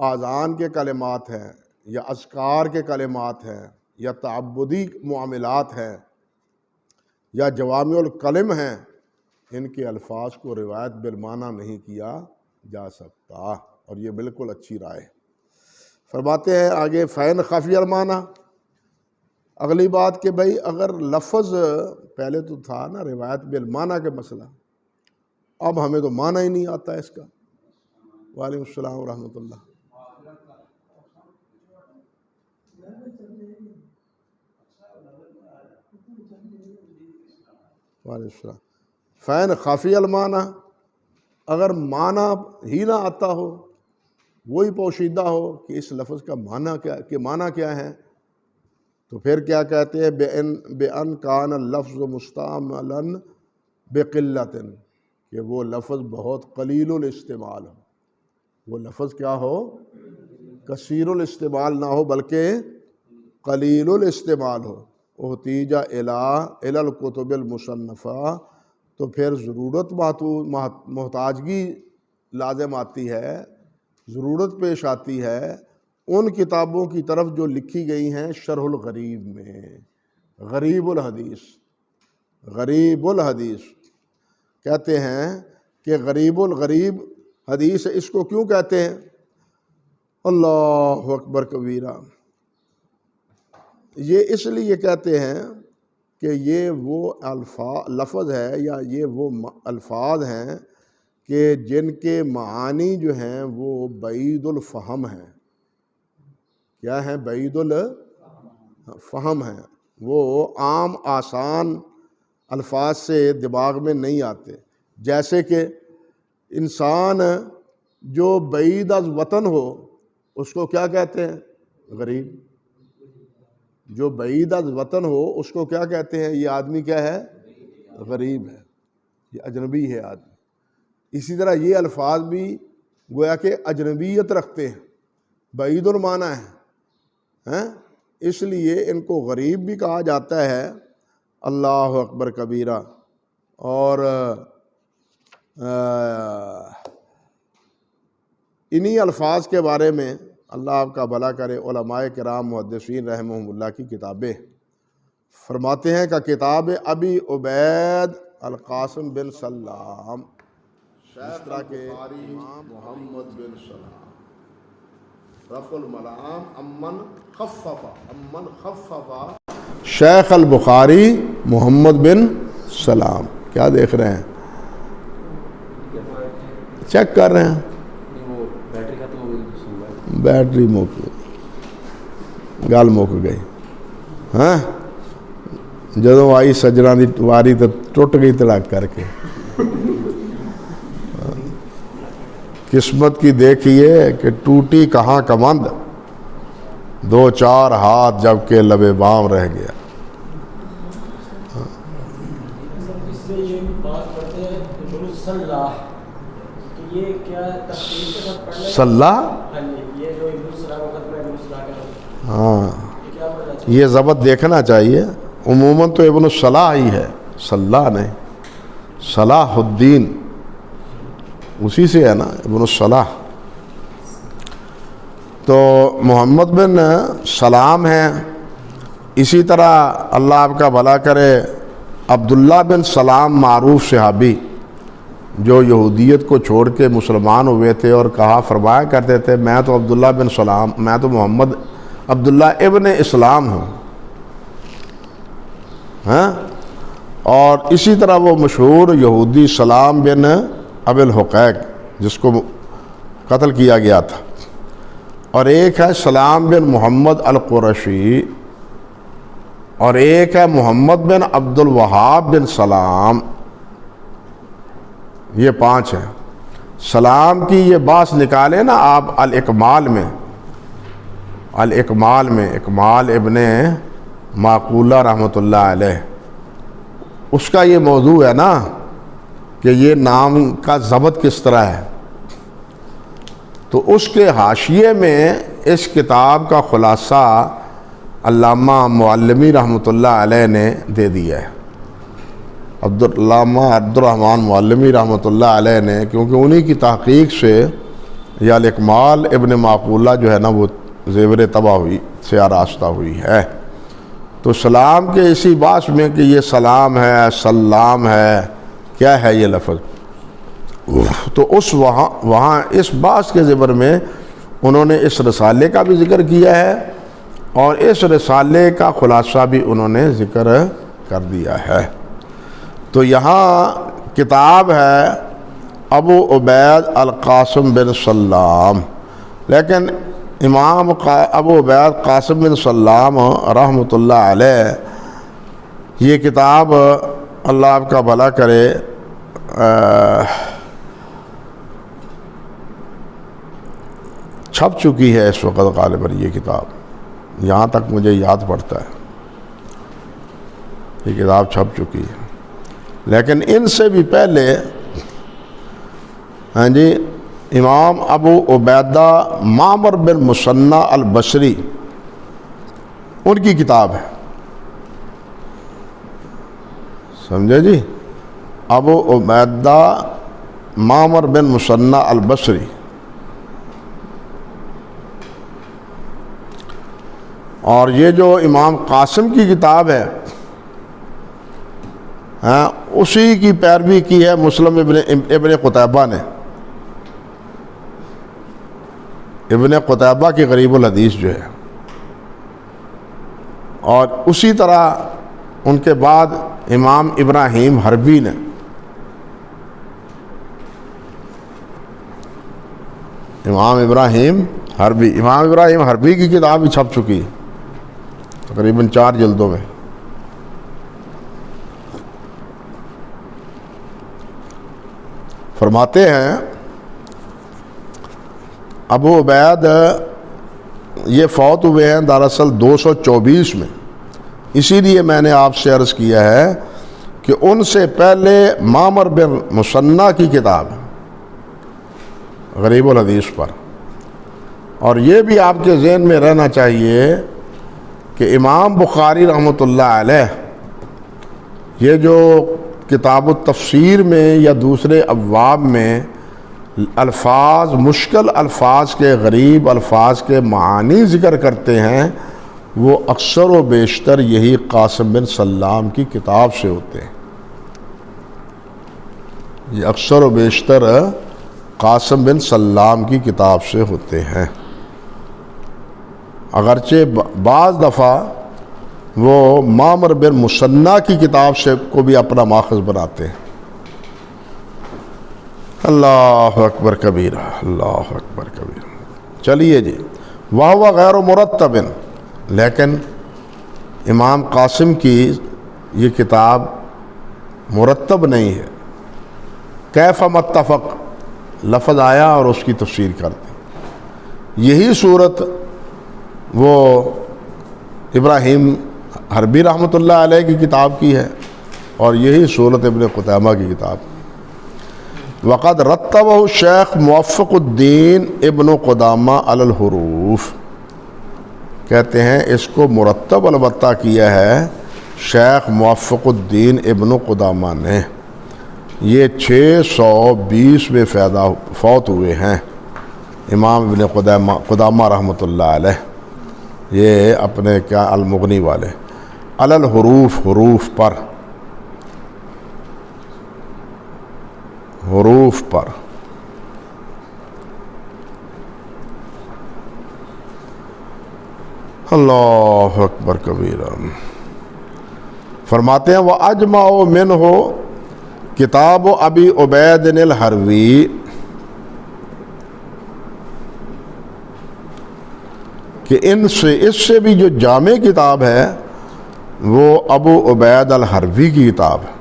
آذان کے کلمات ہیں یا اذکار کے کلمات ہیں یا تعبدی معاملات ہیں یا جوامع الکلم ہیں، ان کے الفاظ کو روایت بالمعنی نہیں کیا جا سکتا، اور یہ بالکل اچھی رائے ہے۔ فرماتے ہیں آگے فین خفی المعنی، اگلی بات کہ بھائی اگر لفظ پہلے تو تھا نا روایت بالمعنی کا مسئلہ، اب ہمیں تو معنی ہی نہیں آتا ہے اس کا۔ وعلیکم السلام ورحمۃ اللہ۔ وعلیکم السلام۔ فین خفی المعنی، اگر معنی ہی نہ آتا ہو، وہی پوشیدہ ہو کہ اس لفظ کا معنی کیا ہے، تو پھر کیا کہتے ہیں بِأَن کان اللفظ مستعملا بقلۃ، کہ وہ لفظ بہت قلیل الاستعمال ہو، وہ لفظ کیا ہو، کثیر الاستعمال نہ ہو بلکہ قلیل الاستعمال ہو۔ احتیج الی الکتب المصنفہ، تو پھر ضرورت محتاجگی لازم آتی ہے، ضرورت پیش آتی ہے ان کتابوں کی طرف جو لکھی گئی ہیں شرح الغریب میں، غریب الحدیث۔ غریب الحدیث کہتے ہیں کہ غریب حدیث اس کو کیوں کہتے ہیں؟ اللہ اکبر کبیرہ، یہ اس لیے کہتے ہیں کہ یہ وہ لفظ ہے یا یہ وہ الفاظ ہیں کہ جن کے معانی جو ہیں وہ بعید الفہم ہیں۔ کیا ہیں؟ بعید الفہم ہیں، وہ عام آسان الفاظ سے دماغ میں نہیں آتے۔ جیسے کہ انسان جو بعید از وطن ہو اس کو کیا کہتے ہیں؟ غریب۔ جو بعید از وطن ہو اس کو کیا کہتے ہیں؟ یہ آدمی کیا ہے؟ غریب ہے، یہ اجنبی ہے آدمی۔ اسی طرح یہ الفاظ بھی گویا کہ اجنبیت رکھتے ہیں، بعید المعنی ہیں، اس لیے ان کو غریب بھی کہا جاتا ہے۔ اللہ اکبر کبیرہ۔ اور انہی الفاظ کے بارے میں اللہ آپ کا بھلا کرے، علماء کرام محدثین رحمہم اللہ کی کتابیں فرماتے ہیں کہ کتاب ابی عبید القاسم بن سلام، شیخ البخاری محمد بن سلام، رفع الملام امن خفف شیخ البخاری محمد بن سلام۔ کیا دیکھ رہے ہیں؟ چیک کر رہے ہیں؟ بیٹری گل مک گئی، ہاں جدوں آئی سجنا دی واری تو ٹوٹ گئی تڑک کر کے۔ قسمت کی دیکھیے کہ ٹوٹی کہاں کمند، دو چار ہاتھ جب کہ لبے بام رہ گیا۔ صلاح، ہاں یہ ضبط دیکھنا چاہیے۔ عموماً تو ابن الصلاح ہی ہے، صلاح نہیں۔ صلاح الدین اسی سے ہے نا، ابن الصلاح۔ تو محمد بن سلام ہیں۔ اسی طرح اللہ آپ کا بھلا کرے عبداللہ بن سلام، معروف صحابی جو یہودیت کو چھوڑ کے مسلمان ہوئے تھے اور کہا فرمایا کرتے تھے میں تو عبداللہ بن سلام، میں تو محمد عبداللہ ابن اسلام ہوں، ہاں۔ اور اسی طرح وہ مشہور یہودی سلام بن ابی الحقیق جس کو قتل کیا گیا تھا، اور ایک ہے سلام بن محمد القرشی، اور ایک ہے محمد بن عبد الوہاب بن سلام۔ یہ پانچ ہیں۔ سلام کی یہ باس نکالے نا آپ الاکمال میں، اکمال ابن معقولہ رحمۃ اللہ علیہ، اس کا یہ موضوع ہے نا کہ یہ نام کا ضبط کس طرح ہے۔ تو اس کے حاشیے میں اس کتاب کا خلاصہ علامہ معلمی رحمۃ اللہ علیہ نے دے دیا ہے۔ علامہ عبدالرحمن معلمی رحمۃ اللہ علیہ نے، کیونکہ انہی کی تحقیق سے یا الاکمال ابن معقولہ جو ہے نا وہ زیور طبع ہوئی سے آراستہ ہوئی ہے. تو سلام کے اسی باس میں کہ یہ سلام ہے، سلام ہے، کیا ہے یہ لفظ، تو اس وہاں اس باس کے زبر میں انہوں نے اس رسالے کا بھی ذکر کیا ہے اور اس رسالے کا خلاصہ بھی انہوں نے ذکر کر دیا ہے. تو یہاں کتاب ہے ابو عبید القاسم بن سلام، لیکن امام ابو عبید قاسم بن سلام رحمۃ اللہ علیہ یہ کتاب اللہ آپ کا بھلا کرے چھپ چکی ہے اس وقت غالباً. یہ کتاب یہاں تک مجھے یاد پڑتا ہے یہ کتاب چھپ چکی ہے، لیکن ان سے بھی پہلے ہاں جی امام ابو عبیدہ معمر بن مثنی البصری ان کی کتاب ہے، سمجھے جی، ابو عبیدہ معمر بن مثنی البصری. اور یہ جو امام قاسم کی کتاب ہے ہاں اسی کی پیروی کی ہے مسلم ابن قتیبہ نے. ابن قتیبہ کی غریب الحدیث جو ہے، اور اسی طرح ان کے بعد امام ابراہیم حربی نے امام ابراہیم حربی کی کتاب بھی چھپ چکی ہے تقریباً 4 جلدوں میں. فرماتے ہیں ابو عبید یہ فوت ہوئے ہیں دراصل 224 میں، اسی لیے میں نے آپ سے عرض کیا ہے کہ ان سے پہلے معمر بن مثنی کی کتاب غریب الحدیث پر. اور یہ بھی آپ کے ذہن میں رہنا چاہیے کہ امام بخاری رحمۃ اللہ علیہ یہ جو کتاب التفسیر میں یا دوسرے ابواب میں الفاظ مشکل الفاظ کے غریب الفاظ کے معانی ذکر کرتے ہیں وہ اکثر و بیشتر یہی قاسم بن سلام کی کتاب سے ہوتے ہیں. یہ اکثر و بیشتر قاسم بن سلام کی کتاب سے ہوتے ہیں، اگرچہ بعض دفعہ وہ معمر بن مثنی کی کتاب سے کو بھی اپنا ماخذ بناتے ہیں. اللہ اکبر کبیرہ، اللہ اکبر کبیرہ. چلیے جی، وَهُوَ غیر مرتب، لیکن امام قاسم کی یہ کتاب مرتب نہیں ہے. کیف متفق لفظ آیا اور اس کی تفسیر کر دی. یہی صورت وہ ابراہیم حربی رحمۃ اللہ علیہ کی کتاب کی ہے اور یہی صورت ابن قتیبہ کی کتاب. وقد رتبہ شیخ موفق الدین ابن قدامہ علی الحروف، کہتے ہیں اس کو مرتب البتہ کیا ہے شیخ موفق الدین ابن قدامہ نے. یہ 620 میں فوت ہوئے ہیں امام ابن قدامہ رحمۃ اللہ علیہ. یہ اپنے کیا المغنی والے علی الحروف، حروف پر، حروف پر. اللہ اکبر کبیرہ. فرماتے ہیں وَأَجْمَعُ مِنْهُ کتاب ابی عبید الحروی، کہ اس سے بھی جو جامع کتاب ہے وہ ابو عبید الحروی کی کتاب ہے.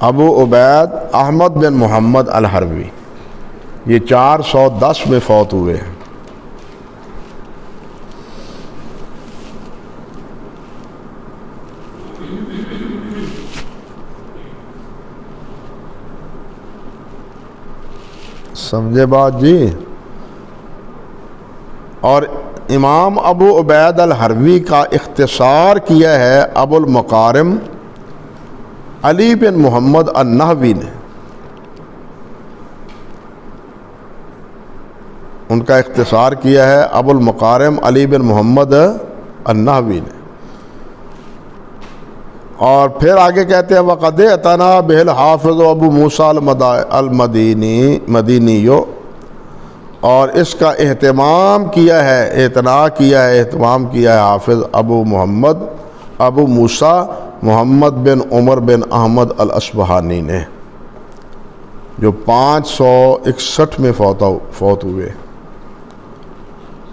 ابو عبید احمد بن محمد الحروی، یہ 410 میں فوت ہوئے ہیں. سمجھے بات جی. اور امام ابو عبید الحروی کا اختصار کیا ہے ابو المقارم علی بن محمد النحوی نے، ان کا اختصار کیا ہے ابو المقارم علی بن محمد النحوی نے۔ اور پھر آگے کہتے ہیں وقد اعتنا بہ الحافظ ابو موسیٰ المدینی، اور اس کا اہتمام کیا ہے حافظ ابو موسیٰ محمد بن عمر بن احمد الاصبہانی نے، جو 561 میں فوت ہوئے۔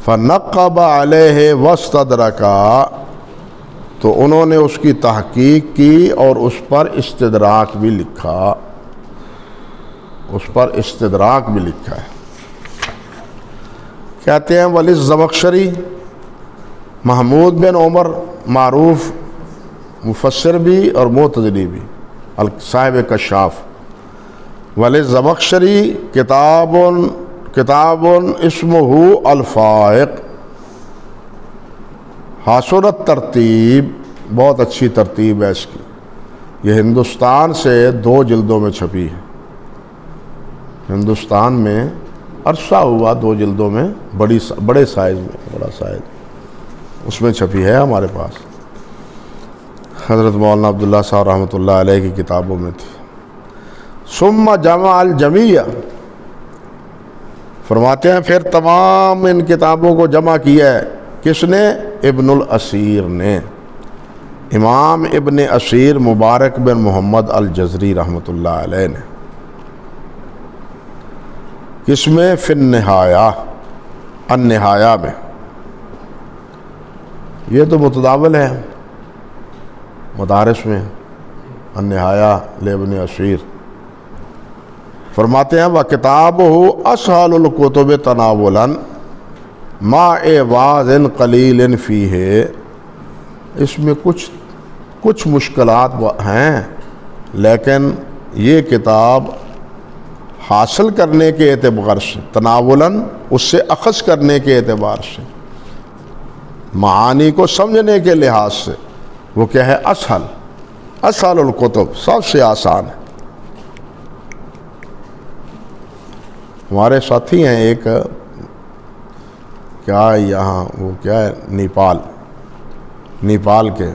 فنقب علیہ واستدرکا، تو انہوں نے اس کی تحقیق کی اور اس پر استدراک بھی لکھا، ہے۔ کہتے ہیں وللزمخشری، محمود بن عمر معروف مفسر بھی اور معتزلی بھی، صاحب کشاف۔ وللزمخشری کتاب اسمہ الفائق، حسنت ترتیب، بہت اچھی ترتیب ہے اس کی، یہ ہندوستان سے 2 جلدوں میں چھپی ہے، ہندوستان میں عرصہ ہوا 2 جلدوں میں، بڑے سائز میں، بڑا سائز اس میں چھپی ہے ہمارے پاس، حضرت مولانا عبداللہ صاحب رحمۃ اللہ علیہ کی کتابوں میں تھی۔ ثم جمع الجمیع، فرماتے ہیں پھر تمام ان کتابوں کو جمع کیا ہے، کس نے؟ ابن الاسیر نے، امام ابن اسیر مبارک بن محمد الجزری رحمۃ اللہ علیہ نے۔ کس میں؟ فی النہایہ میں۔ یہ تو متداول ہے مدارس میں، النہایہ لابن اسیر۔ فرماتے ہیں وَكِتَابُهُ أَسْهَلُ الْكُتُبِ تَنَاوُلًا مَعَ وَازٍ قَلِيلٍ فِيهِ، اس میں کچھ مشکلات ہیں، لیکن یہ کتاب حاصل کرنے کے اعتبار سے، تناولاً اس سے اخذ کرنے کے اعتبار سے، معانی کو سمجھنے کے لحاظ سے، وہ کیا ہے؟ اسہل الکتب، سب سے آسان ہے۔ ہمارے ساتھی ہیں ایک، کیا یہاں وہ کیا ہے، نیپال کے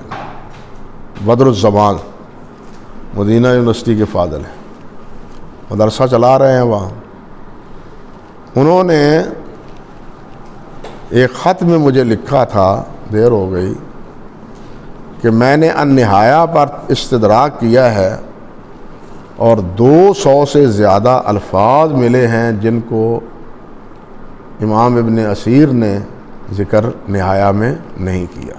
بدر الزمان، مدینہ یونیورسٹی کے فاضل ہیں، مدرسہ چلا رہے ہیں وہاں۔ انہوں نے ایک خط میں مجھے لکھا تھا، دیر ہو گئی، کہ میں نے النہایہ پر استدراک کیا ہے اور 200 سے زیادہ الفاظ ملے ہیں جن کو امام ابن اسیر نے ذکر نہایہ میں نہیں کیا۔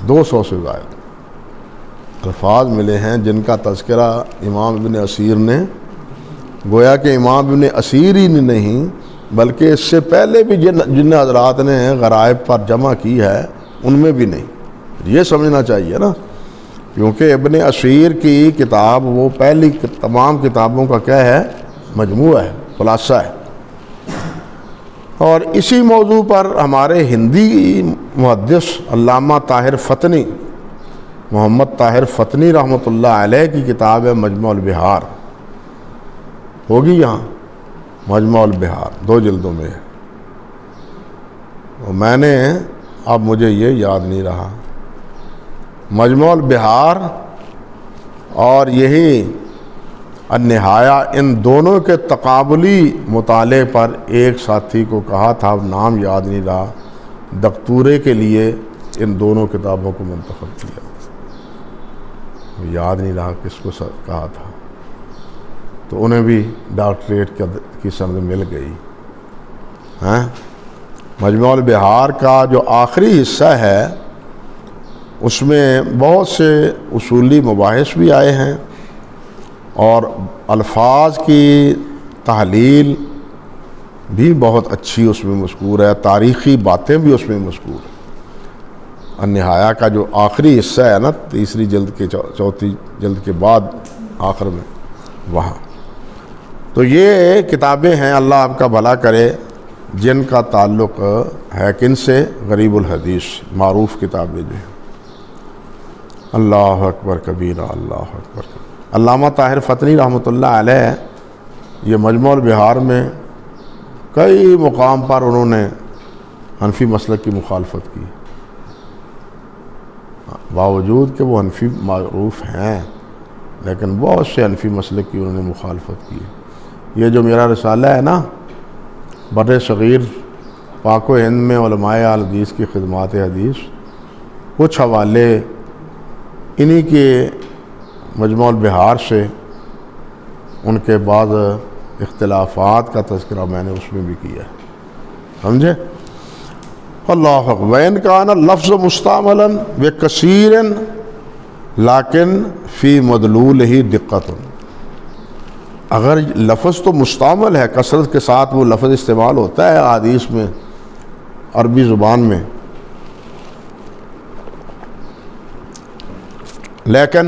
200 سے زیادہ الفاظ ملے ہیں جن کا تذکرہ امام ابن اسیر نے، گویا کہ امام ابن اسیر ہی نہیں بلکہ اس سے پہلے بھی جن حضرات نے غرائب پر جمع کی ہے ان میں بھی نہیں۔ یہ سمجھنا چاہیے نا، کیونکہ ابن اسیر کی کتاب وہ پہلی تمام کتابوں کا کیا ہے؟ مجموعہ ہے، خلاصہ ہے۔ اور اسی موضوع پر ہمارے ہندی محدث علامہ طاہر فتنی، محمد طاہر فتنی رحمۃ اللہ علیہ کی کتاب ہے مجموع البحار، ہوگی یہاں، مجموع البحار 2 جلدوں میں ہے۔ اور میں نے، اب مجھے یہ یاد نہیں رہا، مجموع البحار اور یہی النہایہ، ان دونوں کے تقابلی مطالعے پر ایک ساتھی کو کہا تھا، نام یاد نہیں رہا، دکتورے کے لیے ان دونوں کتابوں کو منتخب کیا، یاد نہیں رہا کس کو کہا تھا، تو انہیں بھی ڈاکٹریٹ کی سند مل گئی۔ مجموع البحار کا جو آخری حصہ ہے اس میں بہت سے اصولی مباحث بھی آئے ہیں اور الفاظ کی تحلیل بھی بہت اچھی اس میں مذکور ہے، تاریخی باتیں بھی اس میں مذکور ہیں۔ النہایہ کا جو آخری حصہ ہے نا، 3 جلد کے 4 جلد کے بعد آخر میں، وہاں تو یہ کتابیں ہیں، اللہ آپ کا بھلا کرے، جن کا تعلق ہے کن سے؟ غریب الحدیث، معروف کتابیں جو ہیں۔ اللہ اکبر کبیرہ، اللہ اکبر کبیرہ۔ علامہ طاہر فتنی رحمۃ اللہ علیہ یہ مجموع البحار میں کئی مقام پر انہوں نے حنفی مسلک کی مخالفت کی، باوجود کہ وہ حنفی معروف ہیں، لیکن بہت سے حنفی مسلک کی انہوں نے مخالفت کی۔ یہ جو میرا رسالہ ہے نا، بر صغیر پاک و ہند میں علماء حدیث کی خدمات حدیث، کچھ حوالے انہی کے مجموع البحار سے، ان کے بعض اختلافات کا تذکرہ میں نے اس میں بھی کیا ہے، سمجھے؟ اللہ اکبر۔ وَإِنْ كَانَ اللَّفْظُ مُسْتَعْمَلًا بِكَثِيرٍ لَكِنْ فِي مَدْلُولِهِ دِقَّةٌ، اگر لفظ تو مستعمل ہے، کثرت کے ساتھ وہ لفظ استعمال ہوتا ہے حدیث میں، عربی زبان میں، لیکن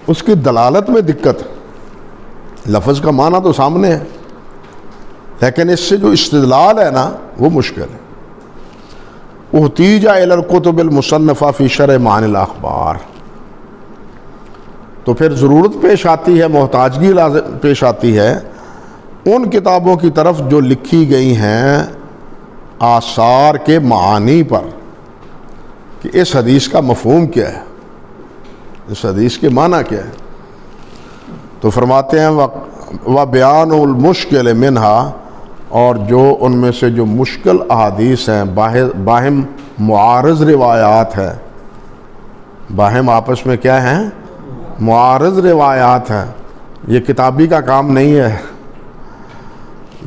اس کی دلالت میں دقت، لفظ کا معنی تو سامنے ہے، لیکن اس سے جو استدلال ہے نا وہ مشکل ہے۔ احتیج الی الکتب المصنفہ فی شرح معانی الاخبار، تو پھر ضرورت پیش آتی ہے، محتاجگی پیش آتی ہے ان کتابوں کی طرف جو لکھی گئی ہیں آثار کے معانی پر، کہ اس حدیث کا مفہوم کیا ہے، اس حدیث کے معنی کیا ہے۔ تو فرماتے ہیں وَبِيَانُ الْمُشْكِلِ مِنْهَا، اور جو ان میں سے جو مشکل احادیث ہیں، باہم معارض روایات ہیں، باہم آپس میں کیا ہیں؟ معارض روایات ہیں۔ یہ کتابی کا کام نہیں ہے،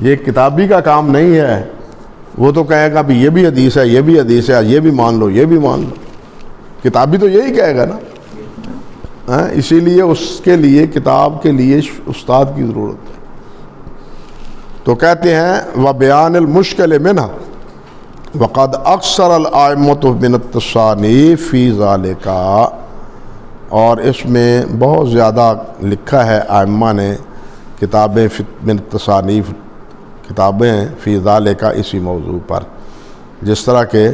یہ کتابی کا کام نہیں ہے۔ وہ تو کہے گا بھی یہ بھی حدیث ہے، یہ بھی حدیث ہے، یہ بھی مان لو، یہ بھی مان لو، کتابی تو یہی کہے گا نا۔ اسی لیے اس کے لیے کتاب کے لیے استاد کی ضرورت ہے۔ تو کہتے ہیں وَبِيَانِ الْمُشْكِلِ مِنْهَا وَقَدْ أَكْثَرَ الْأَئِمَّةُ مِنَ التَّصَانِيفِ فِي ذَلِكَ، اور اس میں بہت زیادہ لکھا ہے ائمہ نے کتابیں من التصانیف، کتابیں فی ذالک، اسی موضوع پر، جس طرح کہ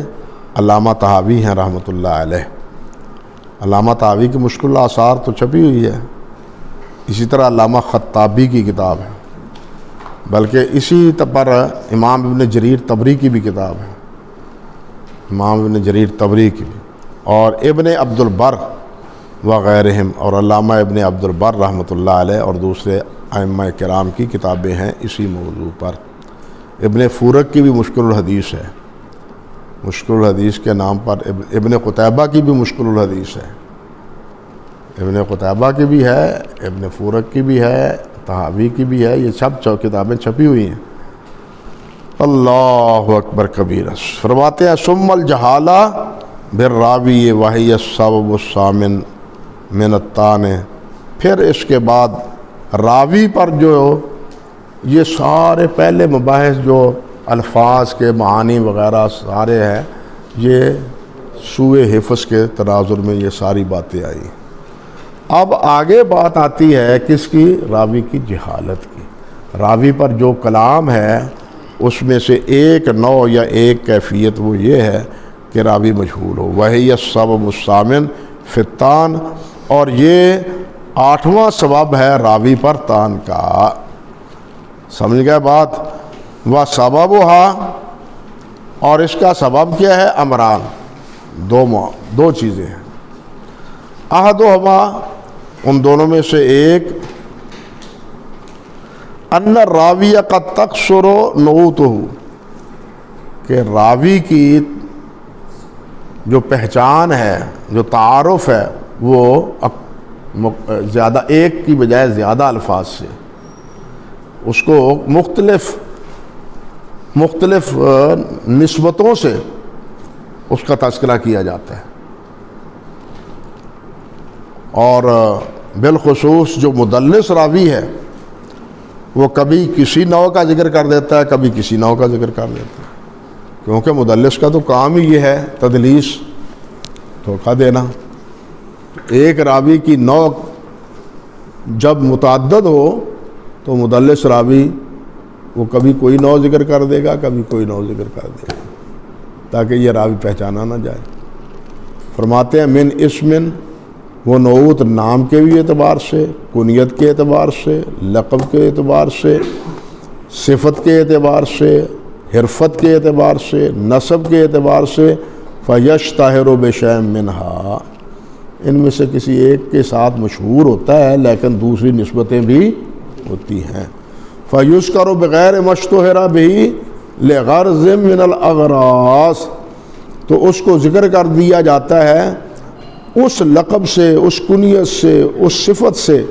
علامہ طحاوی ہیں رحمۃ اللہ علیہ۔ علامہ طحاوی کی مشکل آثار تو چھپی ہوئی ہے، اسی طرح علامہ خطابی کی کتاب ہے، بلکہ اسی پر امام ابن جریر طبری کی بھی کتاب ہے، امام ابن جریر طبری کی بھی، اور ابن عبد البر وغیرہم، اور علامہ ابن عبد البر رحمۃ اللہ علیہ اور دوسرے ائمہ کرام کی کتابیں ہیں اسی موضوع پر۔ ابن فورک کی بھی مشکل الحدیث ہے، مشکل الحدیث کے نام پر۔ ابن قتیبہ کی بھی مشکل الحدیث ہے، ابن قتیبہ کی بھی ہے، ابن فورک کی بھی ہے، طحاوی کی بھی ہے، یہ سب کتابیں چھپی ہوئی ہیں۔ اللہ اکبر کبیرہ۔ فرماتے ہیں ثم الجہالہ بالراوی وہی السبب الثامن من الطعن، پھر اس کے بعد راوی پر جو یہ سارے پہلے مباحث جو الفاظ کے معانی وغیرہ سارے ہیں، یہ سوء حفظ کے تناظر میں یہ ساری باتیں آئی۔ اب آگے بات آتی ہے کس کی؟ راوی کی جہالت کی۔ راوی پر جو کلام ہے اس میں سے ایک نوع یا ایک کیفیت وہ یہ ہے کہ راوی مجہول ہو، وہی السبب الثامن فی الطعن، اور یہ 8واں سبب ہے راوی پر طعن کا۔ سمجھ گئے بات؟ وَسَبَبُهَا، اور اس کا سبب کیا ہے؟ امران، دو چیزیں ہیں۔ احدہما، ان دونوں میں سے ایک، ان الراوی قد تقصر نعوتہ، کہ راوی کی جو پہچان ہے، جو تعارف ہے، وہ زیادہ، ایک کی بجائے زیادہ الفاظ سے اس کو مختلف نسبتوں سے اس کا تذکرہ کیا جاتا ہے، اور بالخصوص جو مدلس راوی ہے وہ کبھی کسی نوع کا ذکر کر دیتا ہے، کبھی کسی نوع کا ذکر کر دیتا ہے، کیونکہ مدلس کا تو کام ہی یہ ہے تدلیس، دھوکہ دینا۔ ایک راوی کی نوع جب متعدد ہو تو مدلس راوی وہ کبھی کوئی نوع ذکر کر دے گا، کبھی کوئی نوع ذکر کر دے گا، تاکہ یہ راوی پہچانا نہ جائے۔ فرماتے ہیں من اسمن، وہ نعوت نام کے بھی اعتبار سے، کنیت کے اعتبار سے، لقب کے اعتبار سے، صفت کے اعتبار سے، حرفت کے اعتبار سے، نسب کے اعتبار سے، فیشتہر بشیء منہا، ان میں سے کسی ایک کے ساتھ مشہور ہوتا ہے لیکن دوسری نسبتیں بھی ہوتی ہیں۔ فیذکر بغیر ما اشتہر بہ لغرض من الاغراض، تو اس کو ذکر کر دیا جاتا ہے اس لقب سے، اس کنیت سے، اس صفت سے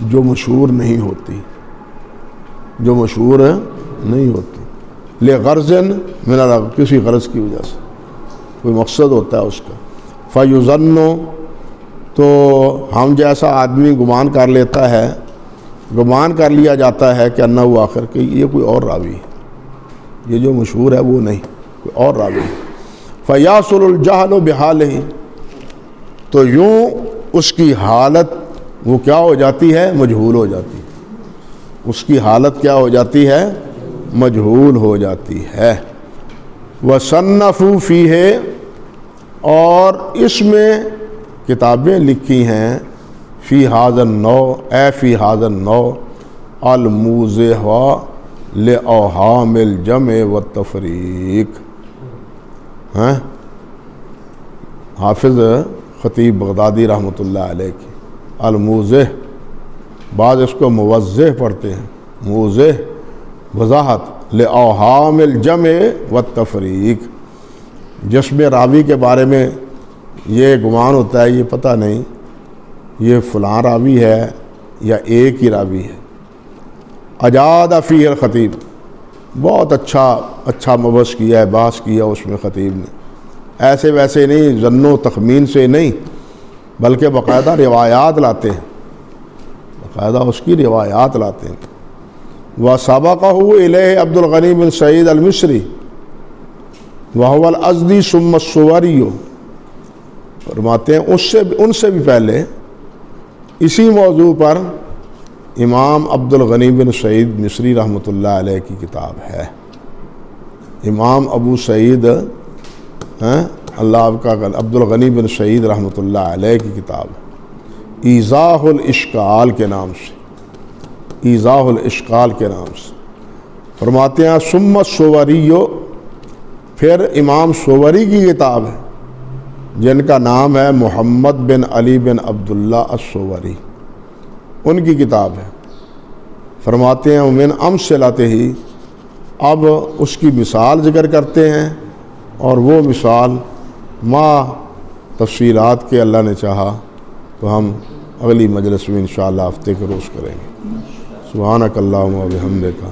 جو مشہور نہیں ہوتی، جو مشہور نہیں ہوتی، لغرض من الاغراض، کسی غرض کی وجہ سے، کوئی مقصد ہوتا ہے اس کا۔ فیظن، تو ہم جیسا آدمی گمان کر لیتا ہے، گمان کر لیا جاتا ہے کہ انہ آخر کہ یہ کوئی اور راوی ہے، یہ جو مشہور ہے وہ نہیں، کوئی اور راوی ہے۔ فیاصل الجہل بحالہ، تو یوں اس کی حالت وہ کیا ہو جاتی ہے؟ مجہول ہو جاتی ہے، اس کی حالت کیا ہو جاتی ہے؟ مجہول ہو جاتی ہے۔ وصنفوا فیہ، اور اس میں کتابیں لکھی ہیں، فی ھذا النوع، اے فی ھذا النوع الموضح لأوہام الجمع والتفریق۔ حافظ خطیب بغدادی رحمۃ اللہ علیہ کی الموضح، بعض اس کو موضح پڑھتے ہیں، موضح وضاحت، لأوہام الجمع والتفریق، جس میں راوی کے بارے میں یہ گمان ہوتا ہے، یہ پتہ نہیں یہ فلاں راوی ہے یا ایک ہی راوی ہے۔ اجاد فیہ الخطیب، بہت اچھا مبحث کیا ہے، بحث کیا اس میں خطیب نے، ایسے ویسے نہیں، ظن و تخمین سے نہیں، بلکہ باقاعدہ روایات لاتے ہیں، باقاعدہ اس کی روایات لاتے ہیں۔ وَسَبَقَهُ إِلَيْهِ عبد الغنی بن سعید المصری وَهُوَ الْأَزْدِي ثُمَّ السُّوَرِيُّ، فرماتے ہیں ان سے بھی پہلے اسی موضوع پر امام عبد الغنی بن سعید مصری رحمۃ اللہ علیہ کی کتاب ہے۔ امام ابو سعید اللہ آپ کا عبد الغنی بن سعید رحمۃ اللہ علیہ کی کتاب ایضاح الاشکال کے نام سے، ایضاح الاشکال کے نام سے، فرماتے ہیں ثم السوری، پھر امام سوری کی کتاب ہے جن کا نام ہے محمد بن علی بن عبداللہ السوری، ان کی کتاب ہے۔ فرماتے ہیں من امثلتہ، اب اس کی مثال ذکر کرتے ہیں، اور وہ مثال ما تفصیلات کے اللہ نے چاہا تو ہم اگلی مجلس میں انشاءاللہ ہفتے کے روز کریں گے۔ سبحانک اللہم و بحمدک